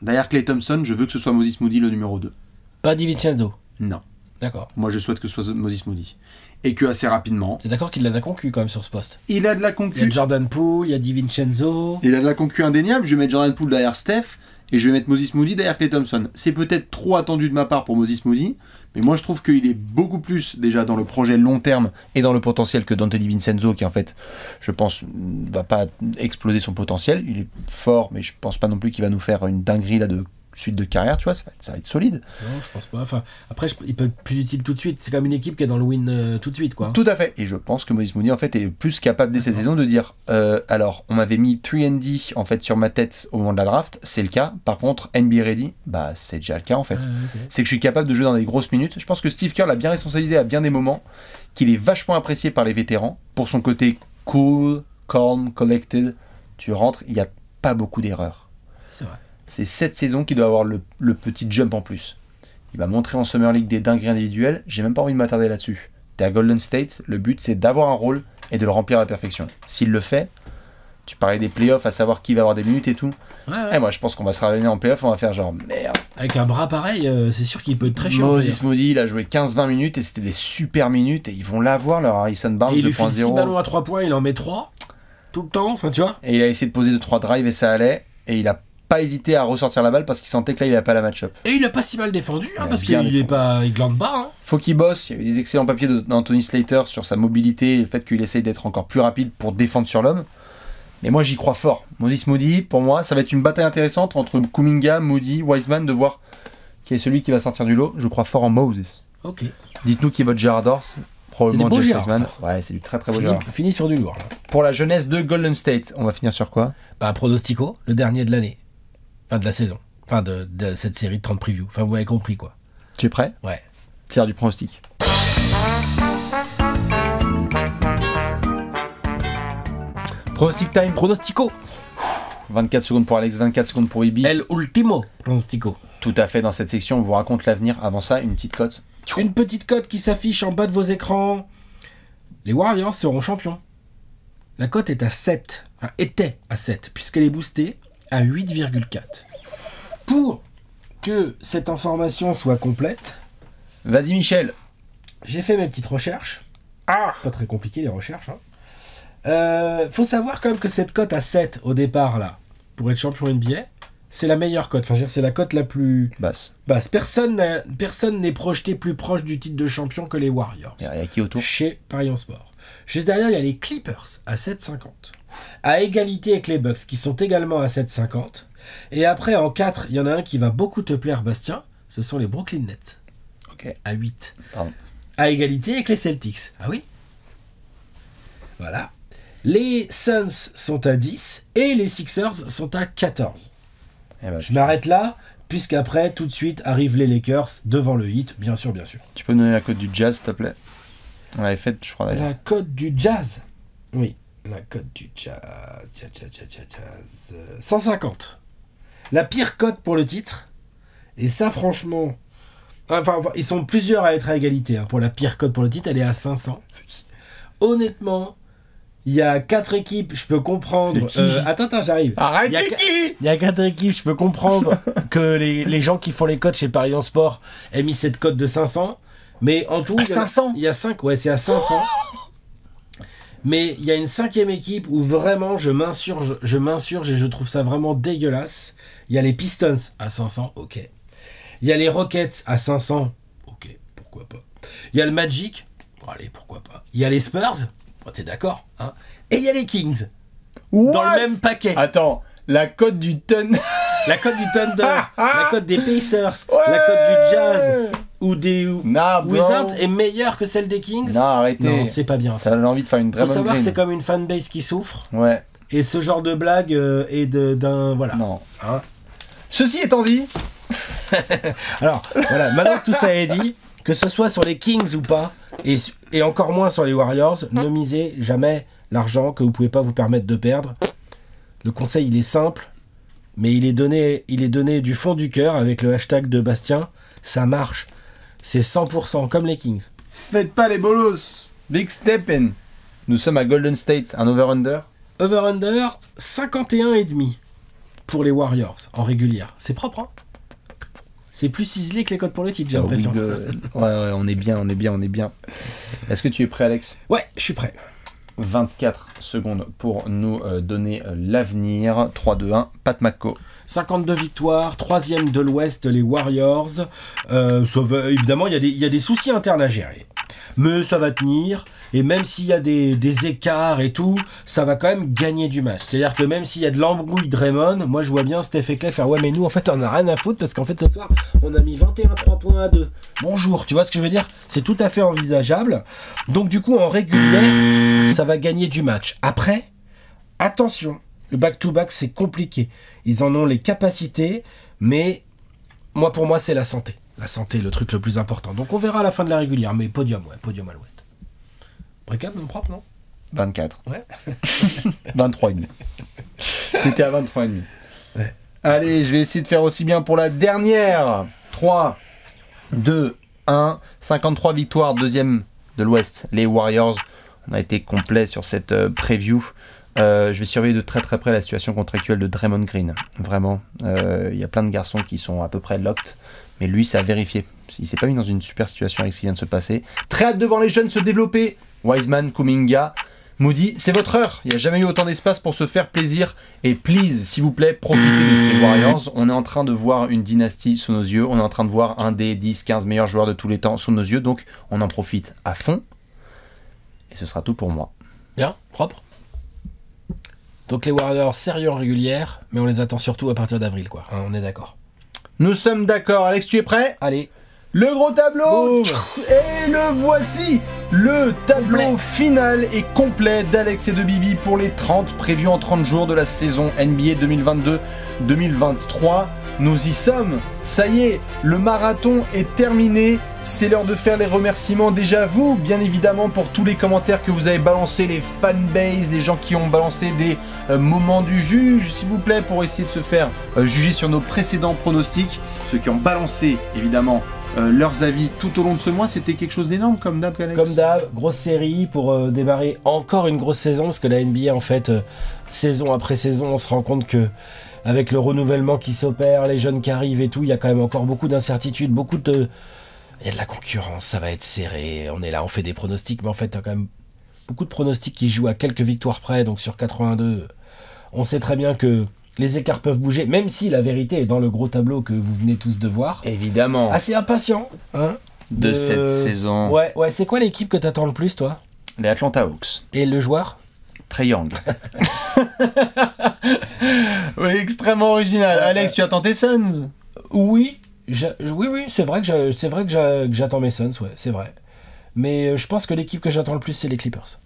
derrière Klay Thompson, je veux que ce soit Moses Moody le numéro 2. Pas DiVincenzo. Non. D'accord. Moi, je souhaite que ce soit Moses Moody. Et que assez rapidement... T'es d'accord qu'il a de la concu quand même sur ce poste ? Il a de la Il y concu. a Jordan Poole, il y a DiVincenzo. Il a de la concu indéniable. Je vais mettre Jordan Poole derrière Steph et je vais mettre Moses Moody derrière Klay Thompson. C'est peut-être trop attendu de ma part pour Moses Moody, mais moi je trouve qu'il est beaucoup plus déjà dans le projet long terme et dans le potentiel que Dante DiVincenzo, qui en fait, je pense, ne va pas exploser son potentiel. Il est fort, mais je pense pas non plus qu'il va nous faire une dinguerie là de suite de carrière, tu vois, ça va être solide. Non, je pense pas. Enfin, après, il peut être plus utile tout de suite. C'est comme une équipe qui est dans le win tout de suite, quoi. Tout à fait. Et je pense que Moses Moody, en fait, est plus capable dès cette saison de dire alors, on m'avait mis 3&D en fait sur ma tête au moment de la draft, c'est le cas. Par contre, NBA ready, bah c'est déjà le cas en fait. Okay. C'est que je suis capable de jouer dans des grosses minutes. Je pense que Steve Kerr l'a bien responsabilisé à bien des moments, qu'il est vachement apprécié par les vétérans pour son côté cool, calm, collected. Tu rentres, il n'y a pas beaucoup d'erreurs. C'est vrai. C'est cette saison qui doit avoir le petit jump en plus. Il va montrer en Summer League des dingueries individuelles. J'ai même pas envie de m'attarder là-dessus. T'es à Golden State, le but c'est d'avoir un rôle et de le remplir à la perfection. S'il le fait, tu parlais des playoffs, à savoir qui va avoir des minutes et tout. Ouais. Et moi je pense qu'on va se réunir en playoffs, on va faire genre merde. Avec un bras pareil, c'est sûr qu'il peut être très chiant. Moses Moody, il a joué 15-20 minutes et c'était des super minutes et ils vont l'avoir, leur Harrison Barnes 2.0. Il lui fait 6 ballons à 3 points, il en met 3 tout le temps, enfin tu vois. Et il a essayé de poser 2-3 drives et ça allait. Et il a pas hésité à ressortir la balle parce qu'il sentait que là il a pas la match-up. Et il a pas si mal défendu, hein, parce bien qu'il est pas, il glande pas. Hein. Faut qu'il bosse. Il y a eu des excellents papiers d'Anthony Slater sur sa mobilité et le fait qu'il essaye d'être encore plus rapide pour défendre sur l'homme. Mais moi j'y crois fort. Moses Moody, pour moi, ça va être une bataille intéressante entre Kuminga, Moody, Wiseman, de voir qui est celui qui va sortir du lot. Je crois fort en Moses. Ok. Dites-nous qui est votre Gérard d'or. Probablement Jeff Wiseman. Ouais, c'est du très très beau Gérard. Fini sur du lourd. Là. Pour la jeunesse de Golden State, on va finir sur quoi ? Bah, pronostico, le dernier de l'année. Enfin, de la saison. Enfin, de cette série de 30 previews. Enfin, vous m'avez compris, quoi. Tu es prêt ? Ouais. Tire du pronostic. Pronostic time. Pronostico. 24 secondes pour Alex, 24 secondes pour Ibi. El ultimo pronostico. Tout à fait, dans cette section, on vous raconte l'avenir. Avant ça, une petite cote. Une petite cote qui s'affiche en bas de vos écrans. Les Warriors seront champions. La cote est à 7. Enfin, était à 7, puisqu'elle est boostée à 8,4. Pour que cette information soit complète, Vas-y, Michel. j'ai fait mes petites recherches. Pas très compliqué les recherches. Faut savoir quand même que cette cote à 7 au départ, là, pour être champion NBA, c'est la meilleure cote. Enfin, je veux dire, c'est la cote la plus Basse. basse. Personne n'est projeté plus proche du titre de champion que les Warriors. Il y a qui autour ? Chez Paris en Sport. Juste derrière, il y a les Clippers à 7,50. À égalité avec les Bucks qui sont également à 7,50. Et après, en 4, il y en a un qui va beaucoup te plaire, Bastien. Ce sont les Brooklyn Nets. Ok. À 8. Pardon. À égalité avec les Celtics. Ah oui. Voilà. Les Suns sont à 10 et les Sixers sont à 14. Eh ben, Je m'arrête là, puisqu'après, tout de suite, arrivent les Lakers devant le Heat, bien sûr, bien sûr. Tu peux me donner la cote du Jazz, s'il te plaît? On l'avait faite, je crois, d'ailleurs. La cote du Jazz. Oui, la cote du Jazz. Jazz. 150. La pire cote pour le titre. Et ça, franchement... Enfin, ils sont plusieurs à être à égalité. Hein. Pour la pire cote pour le titre, elle est à 500. Honnêtement... Il y a 4 équipes, je peux comprendre... Attends, j'arrive. Arrête, c'est qui? Il y a 4 équipes, je peux comprendre que les gens qui font les cotes chez Paris en Sport aient mis cette cote de 500. Mais en tout... À 500? Il y a 5, ouais, c'est à 500. Mais il y a une 5e équipe où vraiment je m'insurge et je trouve ça vraiment dégueulasse. Il y a les Pistons à 500, ok. Il y a les Rockets à 500, ok, pourquoi pas. Il y a le Magic, bon, allez, pourquoi pas. Il y a les Spurs, bon, t'es d'accord, hein. Et il y a les Kings, dans le même paquet. Attends, la cote du Thunder. La cote du Thunder, la cote des Pacers, la cote du Jazz ou des Wizards est meilleure que celle des Kings. Non, arrêtez. Non, c'est pas bien. Ça donne envie de faire une Faut Draymond savoir que Green. c'est comme une fanbase qui souffre. Ouais. Et ce genre de blague est d'un... Voilà. Non. Hein. Ceci étant dit... Alors, voilà, maintenant que tout ça est dit, que ce soit sur les Kings ou pas, et encore moins sur les Warriors, ne misez jamais l'argent que vous pouvez pas vous permettre de perdre. Le conseil, il est simple, mais il est donné du fond du cœur avec le hashtag de Bastien. Ça marche. C'est 100% comme les Kings. Faites pas les bolos. Big step in. Nous sommes à Golden State, un over-under. Over-under, 51,5 pour les Warriors en régulière. C'est propre, hein. C'est plus ciselé que les codes pour le titre, j'ai l'impression. Ouais, on est bien. Est-ce que tu es prêt, Alex? Ouais, je suis prêt. 24 secondes pour nous donner l'avenir. 3, 2, 1, Pat McCo. 52 victoires, 3e de l'Ouest, les Warriors. Évidemment, il y a des soucis internes à gérer. Mais ça va tenir. Et même s'il y a des écarts et tout, ça va quand même gagner du match. C'est-à-dire que même s'il y a de l'embrouille Draymond, moi je vois bien Steph et Clay faire « Ouais, mais nous, en fait, on a rien à foutre parce qu'en fait, ce soir, on a mis 21 3 points à 2. » Bonjour, tu vois ce que je veux dire? C'est tout à fait envisageable. Donc du coup, en régulière, ça va gagner du match. Après, attention, le back-to-back, c'est compliqué. Ils en ont les capacités, mais pour moi, c'est la santé. La santé, le truc le plus important. Donc on verra à la fin de la régulière, mais podium à l'Ouest. Précap, même propre, non? 24. Ouais. 23,5. T'étais à 23,5. Ouais. Allez, je vais essayer de faire aussi bien pour la dernière. 3, 2, 1. 53 victoires, 2e de l'Ouest, les Warriors. On a été complet sur cette preview. Je vais surveiller de très très près la situation contractuelle de Draymond Green. Vraiment, il y a plein de garçons qui sont à peu près locked. Mais lui, ça a vérifié. Il s'est pas mis dans une super situation avec ce qui vient de se passer. Très hâte de voir les jeunes se développer. Wiseman, Kuminga, Moody, c'est votre heure. Il n'y a jamais eu autant d'espace pour se faire plaisir. Et please, s'il vous plaît, profitez de ces Warriors. On est en train de voir une dynastie sous nos yeux. On est en train de voir un des 10-15 meilleurs joueurs de tous les temps sous nos yeux. Donc, on en profite à fond. Et ce sera tout pour moi. Bien, propre. Donc les Warriors, sérieux en régulière, mais on les attend surtout à partir d'avril, quoi. Hein, on est d'accord. Nous sommes d'accord. Alex, tu es prêt? Allez. Le gros tableau. Boum. Et le voici. Le tableau Complet. final et complet d'Alex et de Bibi pour les 30 prévus en 30 jours de la saison NBA 2022-2023. Nous y sommes. Ça y est, le marathon est terminé. C'est l'heure de faire les remerciements. Déjà vous, bien évidemment, pour tous les commentaires que vous avez balancés, les fanbases, les gens qui ont balancé des moments du juge, s'il vous plaît, pour essayer de se faire juger sur nos précédents pronostics. Ceux qui ont balancé, évidemment, leurs avis tout au long de ce mois, c'était quelque chose d'énorme comme d'hab, Alex. Comme d'hab, grosse série pour démarrer encore une grosse saison, parce que la NBA, en fait, saison après saison, on se rend compte que avec le renouvellement qui s'opère, les jeunes qui arrivent et tout, il y a quand même encore beaucoup d'incertitudes, il y a de la concurrence, ça va être serré, on est là, on fait des pronostics, mais en fait, il y a quand même beaucoup de pronostics qui jouent à quelques victoires près, donc sur 82, on sait très bien que les écarts peuvent bouger, même si la vérité est dans le gros tableau que vous venez tous de voir. Évidemment. Assez impatient, hein, de cette saison. Ouais, c'est quoi l'équipe que t'attends le plus, toi? Les Atlanta Hawks. Et le joueur? Trae Young. Oui, extrêmement original. Alex, tu attends tes Suns? Oui, oui, c'est vrai que j'attends mes Suns, ouais, c'est vrai. Mais je pense que l'équipe que j'attends le plus, c'est les Clippers.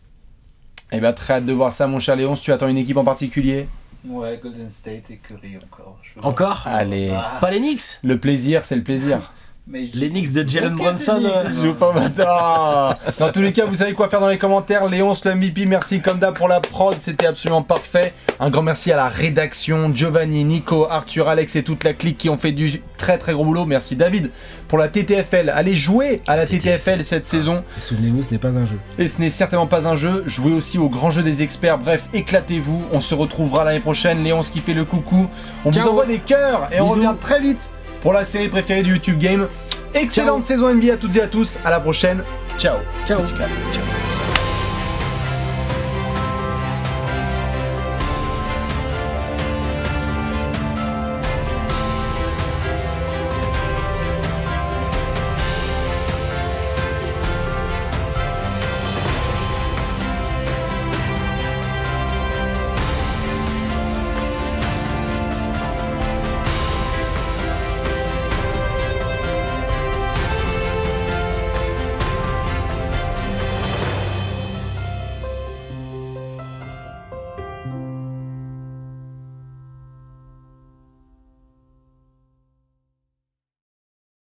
Eh bien, très hâte de voir ça, mon cher Léon. Tu attends une équipe en particulier? Ouais, Golden State et Curry encore. Encore? Allez. Pas les Knicks? Le plaisir, c'est le plaisir. Mais Les Knicks de Jalen Brunson. Je joue pas maintenant. Dans tous les cas, vous savez quoi faire dans les commentaires. Léon, le MVP, merci comme d'hab pour la prod, c'était absolument parfait. Un grand merci à la rédaction, Giovanni, Nico, Arthur, Alex et toute la clique qui ont fait du très très gros boulot. Merci David pour la TTFL. Allez jouer à la TTFL cette saison. Et souvenez-vous, ce n'est pas un jeu. Et ce n'est certainement pas un jeu. Jouez aussi au grand jeu des experts. Bref, éclatez-vous. On se retrouvera l'année prochaine. Léon, qui fait le coucou. On Ciao. vous envoie des cœurs et on Bisous. revient très vite pour la série préférée du YouTube Game. Excellente saison NBA à toutes et à tous. À la prochaine. Ciao. Ciao. Petit clap. Ciao.